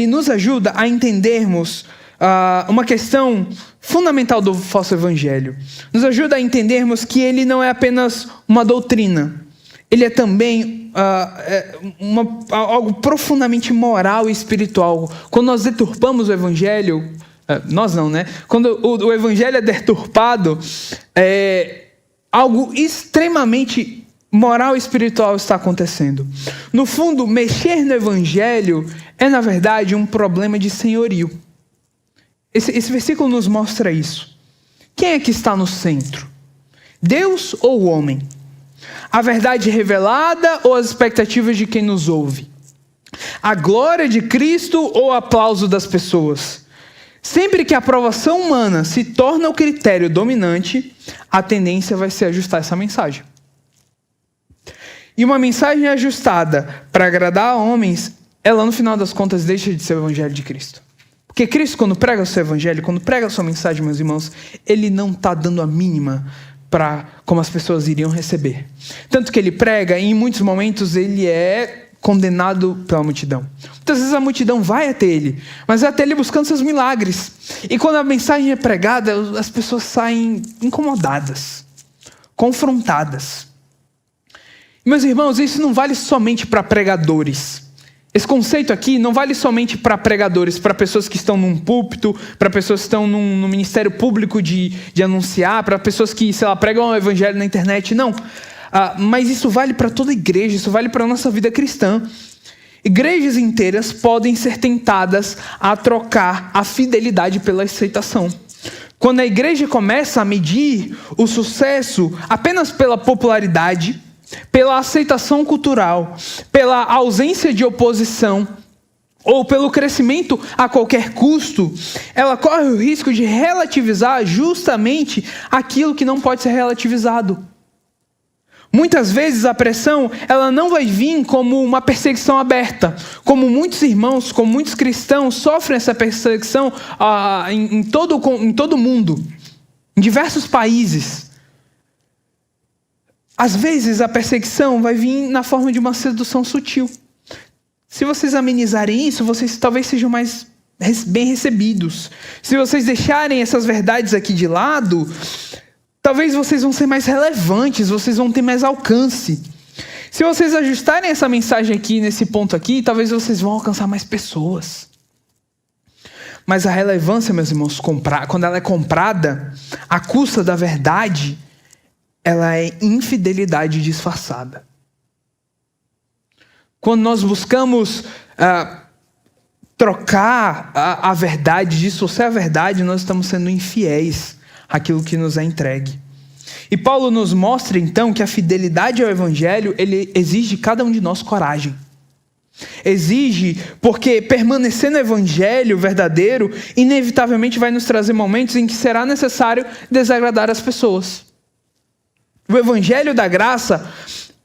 nos ajuda a entendermos uma questão fundamental do falso evangelho. Nos ajuda a entendermos que ele não é apenas uma doutrina. Ele é também algo profundamente moral e espiritual. Quando nós deturpamos o evangelho, nós não, né? Quando o evangelho é deturpado, algo extremamente moral e espiritual está acontecendo. No fundo, mexer no evangelho é, na verdade, um problema de senhorio. Esse versículo nos mostra isso. Quem é que está no centro? Deus ou o homem? A verdade revelada ou as expectativas de quem nos ouve? A glória de Cristo ou o aplauso das pessoas? Sempre que a aprovação humana se torna o critério dominante, a tendência vai ser ajustar essa mensagem. E uma mensagem ajustada para agradar a homens, ela no final das contas deixa de ser o evangelho de Cristo. Porque Cristo, quando prega o seu evangelho, quando prega a sua mensagem, meus irmãos, ele não está dando a mínima para como as pessoas iriam receber. Tanto que ele prega, e em muitos momentos ele é condenado pela multidão. Muitas vezes a multidão vai até ele, mas é até ele buscando seus milagres. E quando a mensagem é pregada, as pessoas saem incomodadas, confrontadas. Meus irmãos, isso não vale somente para pregadores. Esse conceito aqui não vale somente para pregadores, para pessoas que estão num púlpito, para pessoas que estão no ministério público de anunciar, para pessoas que, pregam o evangelho na internet, não. Mas isso vale para toda igreja, isso vale para a nossa vida cristã. Igrejas inteiras podem ser tentadas a trocar a fidelidade pela aceitação. Quando a igreja começa a medir o sucesso apenas pela popularidade, pela aceitação cultural, pela ausência de oposição, ou pelo crescimento a qualquer custo, ela corre o risco de relativizar justamente aquilo que não pode ser relativizado. Muitas vezes a pressão, ela não vai vir como uma perseguição aberta, como muitos irmãos, como muitos cristãos sofrem essa perseguição em todo o mundo, em diversos países. Às vezes a perseguição vai vir na forma de uma sedução sutil. Se vocês amenizarem isso, vocês talvez sejam mais bem recebidos. Se vocês deixarem essas verdades aqui de lado, talvez vocês vão ser mais relevantes, vocês vão ter mais alcance. Se vocês ajustarem essa mensagem aqui, nesse ponto aqui, talvez vocês vão alcançar mais pessoas. Mas a relevância, meus irmãos, quando ela é comprada à custa da verdade, ela é infidelidade disfarçada. Quando nós buscamos trocar a verdade, dissociar a verdade, nós estamos sendo infiéis àquilo que nos é entregue. E Paulo nos mostra então que a fidelidade ao Evangelho, ele exige de cada um de nós coragem. Exige, porque permanecer no Evangelho verdadeiro, inevitavelmente vai nos trazer momentos em que será necessário desagradar as pessoas. O Evangelho da graça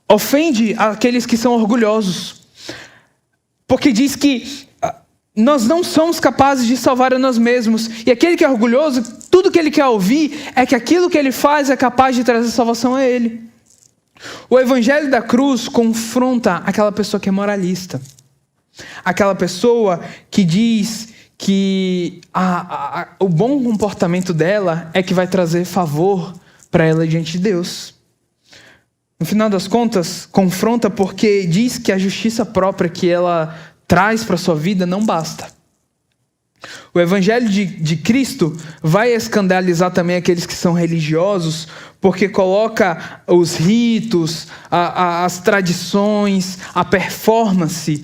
ofende aqueles que são orgulhosos, porque diz que nós não somos capazes de salvar a nós mesmos, e aquele que é orgulhoso, tudo que ele quer ouvir é que aquilo que ele faz é capaz de trazer salvação a ele. O Evangelho da cruz confronta aquela pessoa que é moralista, aquela pessoa que diz que o bom comportamento dela é que vai trazer favor para ela diante de Deus. No final das contas, confronta porque diz que a justiça própria que ela traz para a sua vida não basta. O Evangelho de Cristo vai escandalizar também aqueles que são religiosos, porque coloca os ritos, as tradições, a performance,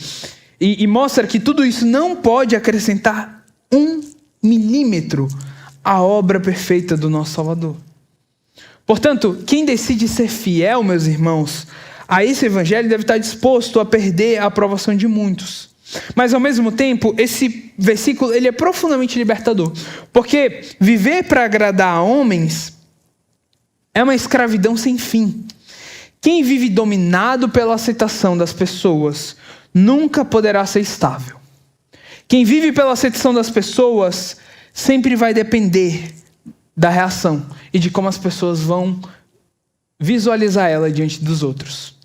e mostra que tudo isso não pode acrescentar 1 milímetro à obra perfeita do nosso Salvador. Portanto, quem decide ser fiel, meus irmãos, a esse Evangelho deve estar disposto a perder a aprovação de muitos. Mas, ao mesmo tempo, esse versículo ele é profundamente libertador. Porque viver para agradar a homens é uma escravidão sem fim. Quem vive dominado pela aceitação das pessoas nunca poderá ser estável. Quem vive pela aceitação das pessoas sempre vai depender da reação e de como as pessoas vão visualizar ela diante dos outros.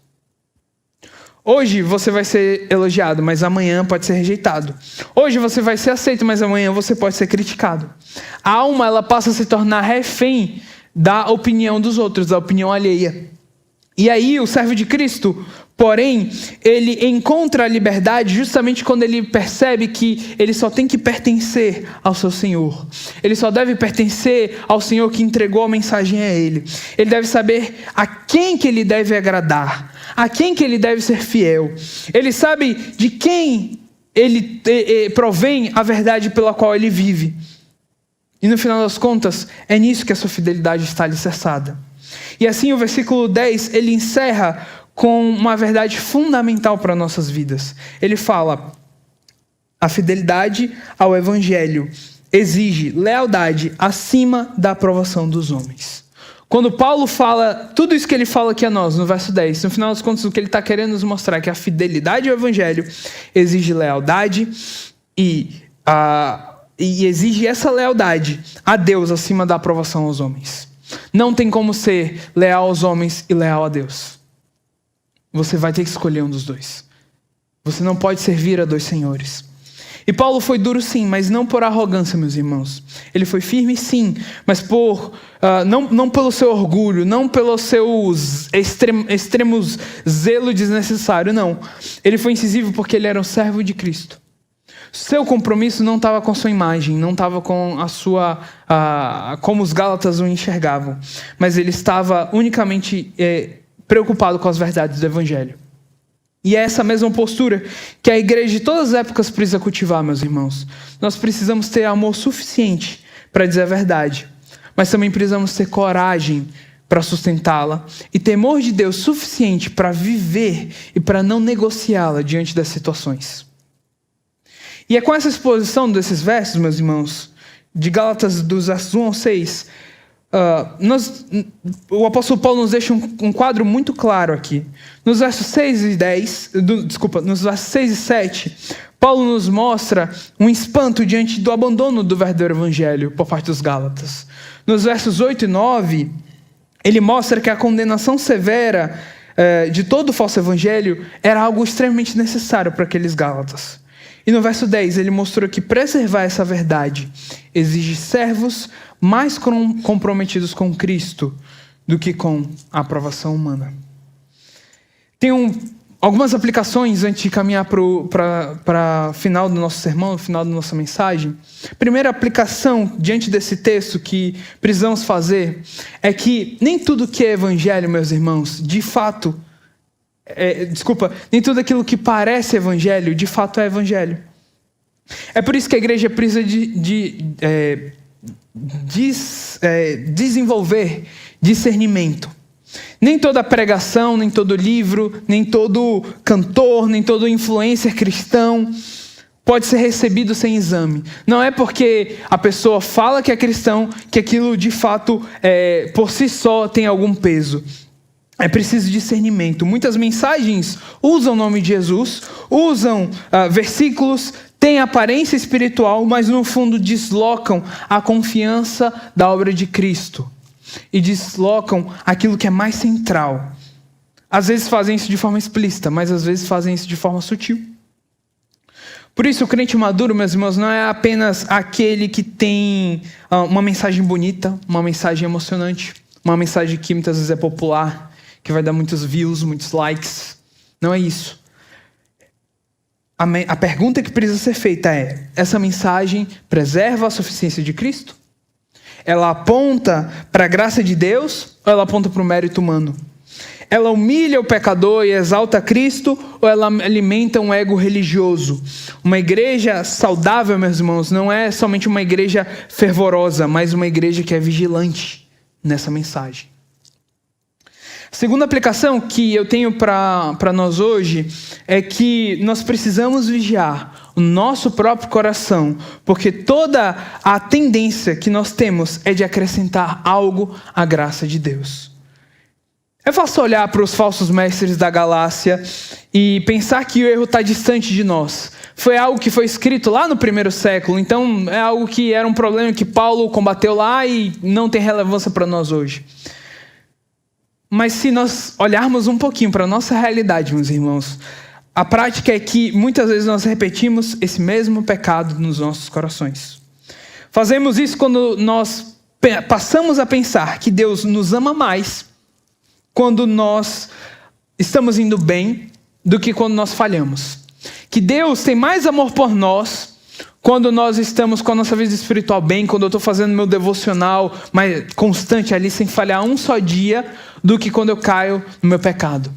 Hoje você vai ser elogiado, mas amanhã pode ser rejeitado. Hoje você vai ser aceito, mas amanhã você pode ser criticado. A alma, ela passa a se tornar refém da opinião dos outros, da opinião alheia. E aí o servo de Cristo, porém, ele encontra a liberdade justamente quando ele percebe que ele só tem que pertencer ao seu Senhor. Ele só deve pertencer ao Senhor que entregou a mensagem a ele. Ele deve saber a quem que ele deve agradar, a quem que ele deve ser fiel. Ele sabe de quem ele provém a verdade pela qual ele vive. E no final das contas, é nisso que a sua fidelidade está alicerçada. E assim o versículo 10, ele encerra com uma verdade fundamental para nossas vidas. Ele fala: a fidelidade ao Evangelho exige lealdade acima da aprovação dos homens. Quando Paulo fala tudo isso que ele fala aqui a nós, no verso 10, no final das contas, o que ele está querendo nos mostrar é que a fidelidade ao Evangelho exige lealdade e exige essa lealdade a Deus acima da aprovação aos homens. Não tem como ser leal aos homens e leal a Deus. Você vai ter que escolher um dos dois. Você não pode servir a dois senhores. E Paulo foi duro sim, mas não por arrogância, meus irmãos. Ele foi firme sim, mas não pelo seu orgulho, não pelos seus extremos zelo desnecessário, não. Ele foi incisivo porque ele era um servo de Cristo. Seu compromisso não estava com sua imagem, não estava com a sua, como os Gálatas o enxergavam, mas ele estava unicamente preocupado com as verdades do Evangelho. E é essa mesma postura que a igreja de todas as épocas precisa cultivar, meus irmãos. Nós precisamos ter amor suficiente para dizer a verdade, mas também precisamos ter coragem para sustentá-la e temor de Deus suficiente para viver e para não negociá-la diante das situações. E é com essa exposição desses versos, meus irmãos, de Gálatas dos versos 1 ao 6, o apóstolo Paulo nos deixa um quadro muito claro aqui. Nos versos 6 e 7, Paulo nos mostra um espanto diante do abandono do verdadeiro evangelho por parte dos Gálatas. Nos versos 8 e 9, ele mostra que a condenação severa de todo o falso evangelho era algo extremamente necessário para aqueles Gálatas. E no verso 10, ele mostrou que preservar essa verdade exige servos mais comprometidos com Cristo do que com a aprovação humana. Tem algumas aplicações antes de caminhar para o final do nosso sermão, o final da nossa mensagem. Primeira aplicação diante desse texto que precisamos fazer é que nem tudo que é evangelho, meus irmãos, de fato... nem tudo aquilo que parece evangelho, de fato é evangelho. É por isso que a igreja precisa desenvolver discernimento. Nem toda pregação, nem todo livro, nem todo cantor, nem todo influencer cristão pode ser recebido sem exame. Não é porque a pessoa fala que é cristão que aquilo de fato, por si só, tem algum peso. É preciso discernimento. Muitas mensagens usam o nome de Jesus, usam versículos, têm aparência espiritual, mas no fundo deslocam a confiança da obra de Cristo. E deslocam aquilo que é mais central. Às vezes fazem isso de forma explícita, mas às vezes fazem isso de forma sutil. Por isso, o crente maduro, meus irmãos, não é apenas aquele que tem uma mensagem bonita, uma mensagem emocionante, uma mensagem que muitas vezes é popular, que vai dar muitos views, muitos likes. Não é isso. A pergunta que precisa ser feita é: essa mensagem preserva a suficiência de Cristo? Ela aponta para a graça de Deus ou ela aponta para o mérito humano? Ela humilha o pecador e exalta Cristo ou ela alimenta um ego religioso? Uma igreja saudável, meus irmãos, não é somente uma igreja fervorosa, mas uma igreja que é vigilante nessa mensagem. A segunda aplicação que eu tenho para nós hoje é que nós precisamos vigiar o nosso próprio coração, porque toda a tendência que nós temos é de acrescentar algo à graça de Deus. É fácil olhar para os falsos mestres da Galácia e pensar que o erro está distante de nós. Foi algo que foi escrito lá no primeiro século, então é algo que era um problema que Paulo combateu lá e não tem relevância para nós hoje. Mas se nós olharmos um pouquinho para a nossa realidade, meus irmãos, a prática é que muitas vezes nós repetimos esse mesmo pecado nos nossos corações. Fazemos isso quando nós passamos a pensar que Deus nos ama mais quando nós estamos indo bem do que quando nós falhamos. Que Deus tem mais amor por nós quando nós estamos com a nossa vida espiritual bem, quando eu estou fazendo meu devocional mais constante ali, sem falhar um só dia, do que quando eu caio no meu pecado.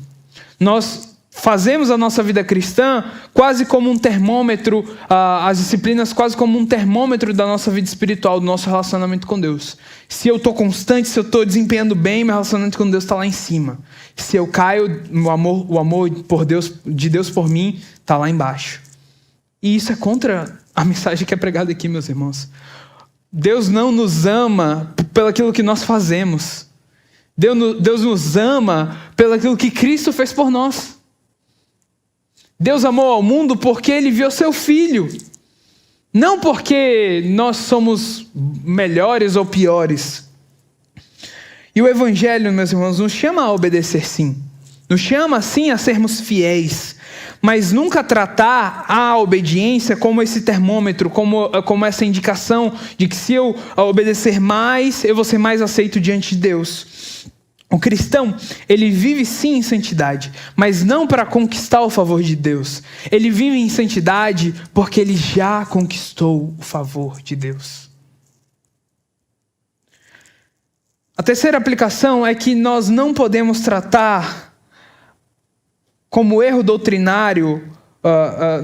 Nós fazemos a nossa vida cristã quase como um termômetro, as disciplinas quase como um termômetro da nossa vida espiritual, do nosso relacionamento com Deus. Se eu estou constante, se eu estou desempenhando bem, meu relacionamento com Deus está lá em cima. Se eu caio, o amor de Deus por mim está lá embaixo. E isso é contra a mensagem que é pregada aqui, meus irmãos. Deus não nos ama pelo aquilo que nós fazemos. Deus nos ama pelo aquilo que Cristo fez por nós. Deus amou ao mundo porque Ele viu seu Filho. Não porque nós somos melhores ou piores. E o Evangelho, meus irmãos, nos chama a obedecer sim. Nos chama sim a sermos fiéis. Mas nunca tratar a obediência como esse termômetro, como essa indicação de que se eu obedecer mais, eu vou ser mais aceito diante de Deus. O cristão, ele vive sim em santidade, mas não para conquistar o favor de Deus. Ele vive em santidade porque ele já conquistou o favor de Deus. A terceira aplicação é que nós não podemos tratar como erro doutrinário,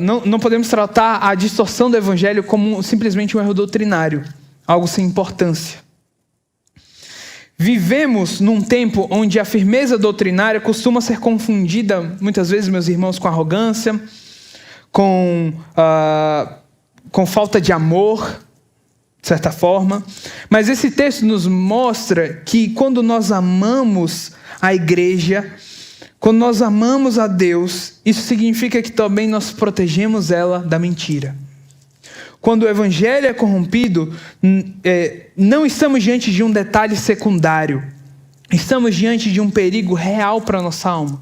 não podemos tratar a distorção do evangelho como simplesmente um erro doutrinário, algo sem importância. Vivemos num tempo onde a firmeza doutrinária costuma ser confundida, muitas vezes, meus irmãos, com arrogância, com falta de amor, de certa forma. Mas esse texto nos mostra que quando nós amamos a igreja, quando nós amamos a Deus, isso significa que também nós protegemos ela da mentira. Quando o evangelho é corrompido, não estamos diante de um detalhe secundário. Estamos diante de um perigo real para a nossa alma.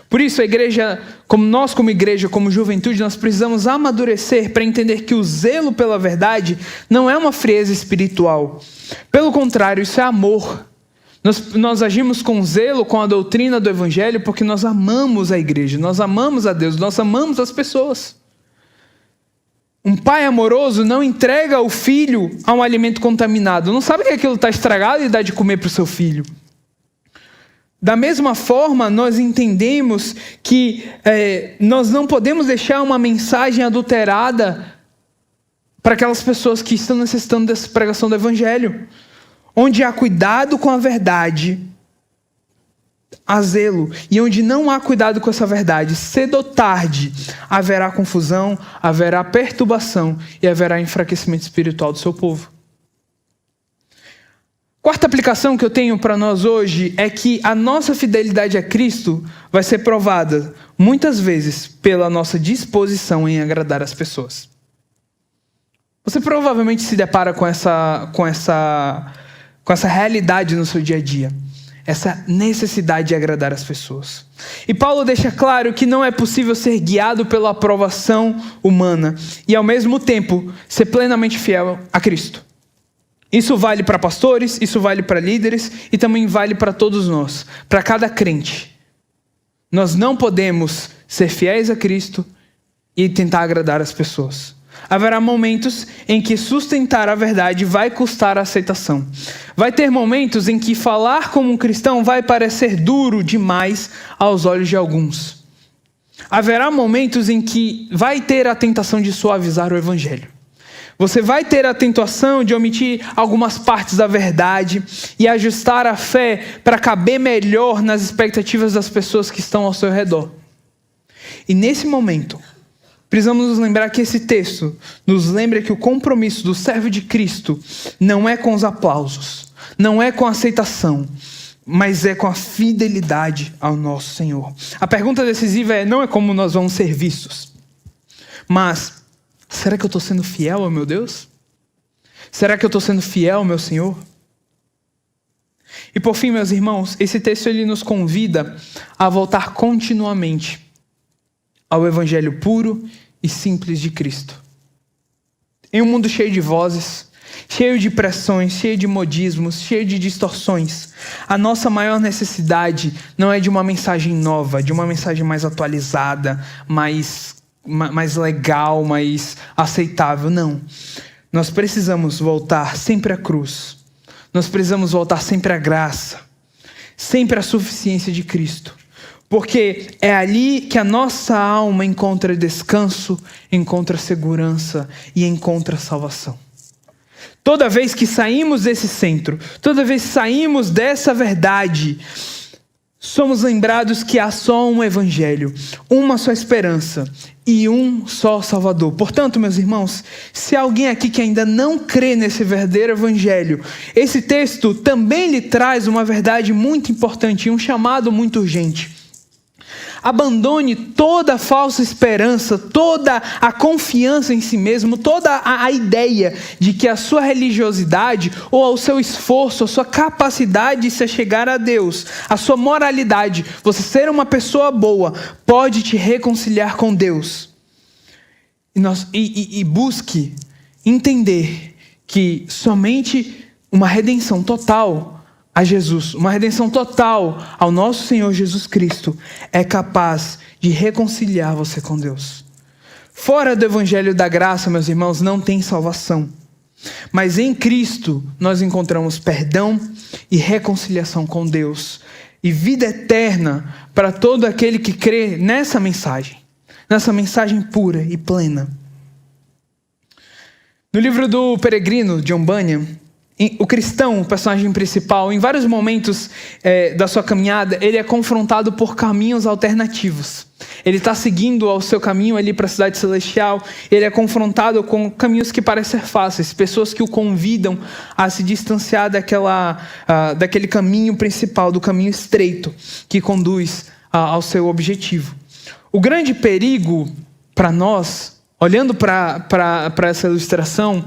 Por isso, a igreja, como igreja, como juventude, nós precisamos amadurecer para entender que o zelo pela verdade não é uma frieza espiritual. Pelo contrário, isso é amor. Nós agimos com zelo, com a doutrina do evangelho, porque nós amamos a igreja, nós amamos a Deus, nós amamos as pessoas. Um pai amoroso não entrega o filho a um alimento contaminado. Não sabe que aquilo está estragado e dá de comer para o seu filho. Da mesma forma, nós entendemos que nós não podemos deixar uma mensagem adulterada para aquelas pessoas que estão necessitando dessa pregação do evangelho. Onde há cuidado com a verdade, há zelo. E onde não há cuidado com essa verdade, cedo ou tarde, haverá confusão, haverá perturbação e haverá enfraquecimento espiritual do seu povo. Quarta aplicação que eu tenho para nós hoje é que a nossa fidelidade a Cristo vai ser provada, muitas vezes, pela nossa disposição em agradar as pessoas. Você provavelmente se depara com essa realidade no seu dia a dia. Essa necessidade de agradar as pessoas. E Paulo deixa claro que não é possível ser guiado pela aprovação humana e, ao mesmo tempo, ser plenamente fiel a Cristo. Isso vale para pastores, isso vale para líderes e também vale para todos nós, para cada crente. Nós não podemos ser fiéis a Cristo e tentar agradar as pessoas. Haverá momentos em que sustentar a verdade vai custar a aceitação. Vai ter momentos em que falar como um cristão vai parecer duro demais aos olhos de alguns. Haverá momentos em que vai ter a tentação de suavizar o evangelho. Você vai ter a tentação de omitir algumas partes da verdade e ajustar a fé para caber melhor nas expectativas das pessoas que estão ao seu redor. E nesse momento, precisamos nos lembrar que esse texto nos lembra que o compromisso do servo de Cristo não é com os aplausos, não é com a aceitação, mas é com a fidelidade ao nosso Senhor. A pergunta decisiva não é como nós vamos ser vistos, mas será que eu estou sendo fiel ao meu Deus? Será que eu estou sendo fiel ao meu Senhor? E por fim, meus irmãos, esse texto ele nos convida a voltar continuamente ao evangelho puro e simples de Cristo. Em um mundo cheio de vozes, cheio de pressões, cheio de modismos, cheio de distorções, a nossa maior necessidade não é de uma mensagem nova, de uma mensagem mais atualizada, mais legal, mais aceitável. Não. Nós precisamos voltar sempre à cruz. Nós precisamos voltar sempre à graça, sempre à suficiência de Cristo. Porque é ali que a nossa alma encontra descanso, encontra segurança e encontra salvação. Toda vez que saímos desse centro, toda vez que saímos dessa verdade, somos lembrados que há só um evangelho, uma só esperança e um só Salvador. Portanto, meus irmãos, se há alguém aqui que ainda não crê nesse verdadeiro evangelho, esse texto também lhe traz uma verdade muito importante e um chamado muito urgente. Abandone toda a falsa esperança, toda a confiança em si mesmo, toda a ideia de que a sua religiosidade ou o seu esforço, a sua capacidade de se chegar a Deus, a sua moralidade, você ser uma pessoa boa, pode te reconciliar com Deus. E busque entender que somente uma redenção total a Jesus, uma redenção total ao nosso Senhor Jesus Cristo é capaz de reconciliar você com Deus. Fora do evangelho da graça, meus irmãos, não tem salvação. Mas em Cristo nós encontramos perdão e reconciliação com Deus e vida eterna para todo aquele que crê nessa mensagem pura e plena. No livro do Peregrino, John Bunyan, o cristão, o personagem principal, em vários momentos da sua caminhada, ele é confrontado por caminhos alternativos. Ele está seguindo ao seu caminho ali para a cidade celestial, ele é confrontado com caminhos que parecem ser fáceis, pessoas que o convidam a se distanciar daquele caminho principal, do caminho estreito que conduz ao seu objetivo. O grande perigo para nós, olhando para essa ilustração,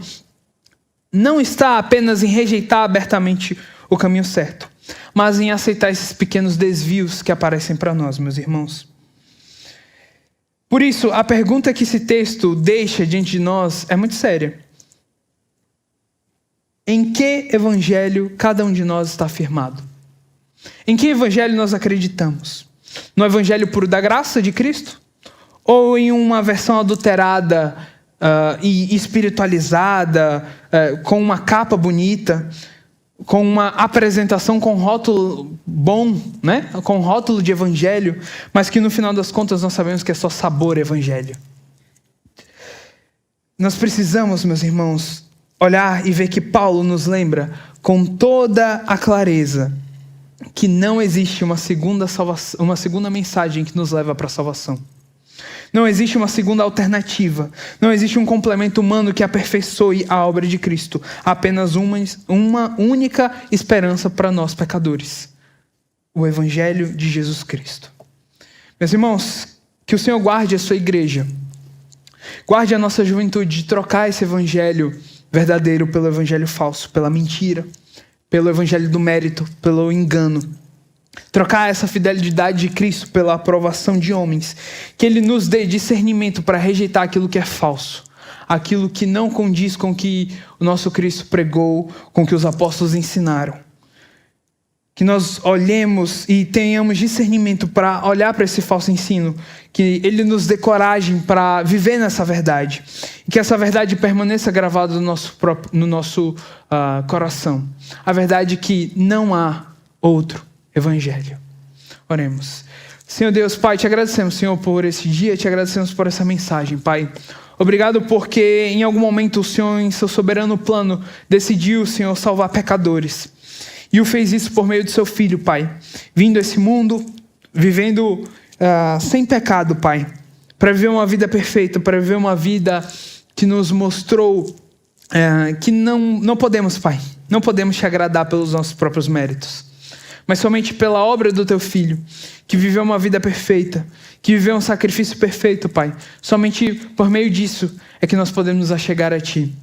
não está apenas em rejeitar abertamente o caminho certo, mas em aceitar esses pequenos desvios que aparecem para nós, meus irmãos. Por isso, a pergunta que esse texto deixa diante de nós é muito séria. Em que evangelho cada um de nós está firmado? Em que evangelho nós acreditamos? No evangelho puro da graça de Cristo? Ou em uma versão adulterada e espiritualizada, com uma capa bonita, com uma apresentação com rótulo bom, né? Com rótulo de evangelho, mas que no final das contas nós sabemos que é só sabor evangelho? Nós precisamos, meus irmãos, olhar e ver que Paulo nos lembra com toda a clareza que não existe uma segunda mensagem que nos leva para a salvação. Não existe uma segunda alternativa. Não existe um complemento humano que aperfeiçoe a obra de Cristo. Há apenas uma única esperança para nós, pecadores. O Evangelho de Jesus Cristo. Meus irmãos, que o Senhor guarde a sua igreja. Guarde a nossa juventude de trocar esse Evangelho verdadeiro pelo Evangelho falso, pela mentira, pelo Evangelho do mérito, pelo engano. Trocar essa fidelidade de Cristo pela aprovação de homens. Que Ele nos dê discernimento para rejeitar aquilo que é falso. Aquilo que não condiz com o que o nosso Cristo pregou, com o que os apóstolos ensinaram. Que nós olhemos e tenhamos discernimento para olhar para esse falso ensino. Que Ele nos dê coragem para viver nessa verdade. E que essa verdade permaneça gravada no nosso coração. A verdade que não há outro Evangelho. Oremos. Senhor Deus, Pai, te agradecemos, Senhor, por esse dia, te agradecemos por essa mensagem, Pai. Obrigado porque em algum momento o Senhor, em seu soberano plano, decidiu, Senhor, salvar pecadores. E o fez isso por meio do seu Filho, Pai. Vindo a esse mundo, vivendo sem pecado, Pai. Para viver uma vida perfeita, para viver uma vida que nos mostrou que não podemos, Pai. Não podemos te agradar pelos nossos próprios méritos. Mas somente pela obra do Teu Filho, que viveu uma vida perfeita, que viveu um sacrifício perfeito, Pai. Somente por meio disso é que nós podemos nos achegar a Ti.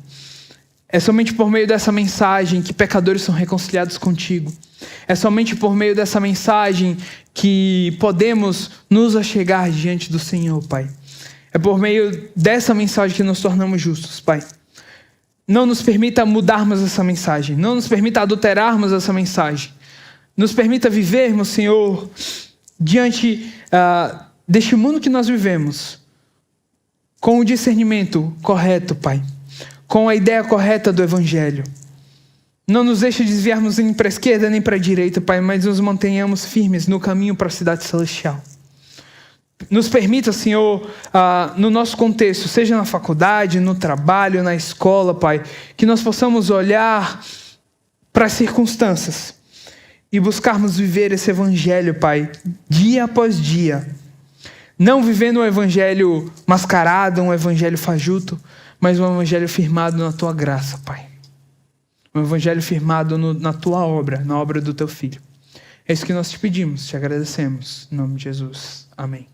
É somente por meio dessa mensagem que pecadores são reconciliados contigo. É somente por meio dessa mensagem que podemos nos achegar diante do Senhor, Pai. É por meio dessa mensagem que nos tornamos justos, Pai. Não nos permita mudarmos essa mensagem. Não nos permita adulterarmos essa mensagem. Nos permita vivermos, Senhor, diante deste mundo que nós vivemos, com o discernimento correto, Pai. Com a ideia correta do Evangelho. Não nos deixe desviarmos nem para a esquerda nem para a direita, Pai, mas nos mantenhamos firmes no caminho para a cidade celestial. Nos permita, Senhor, no nosso contexto, seja na faculdade, no trabalho, na escola, Pai, que nós possamos olhar para as circunstâncias e buscarmos viver esse Evangelho, Pai, dia após dia. Não vivendo um Evangelho mascarado, um Evangelho fajuto, mas um Evangelho firmado na Tua graça, Pai. Um Evangelho firmado na Tua obra, na obra do Teu Filho. É isso que nós te pedimos, te agradecemos. Em nome de Jesus. Amém.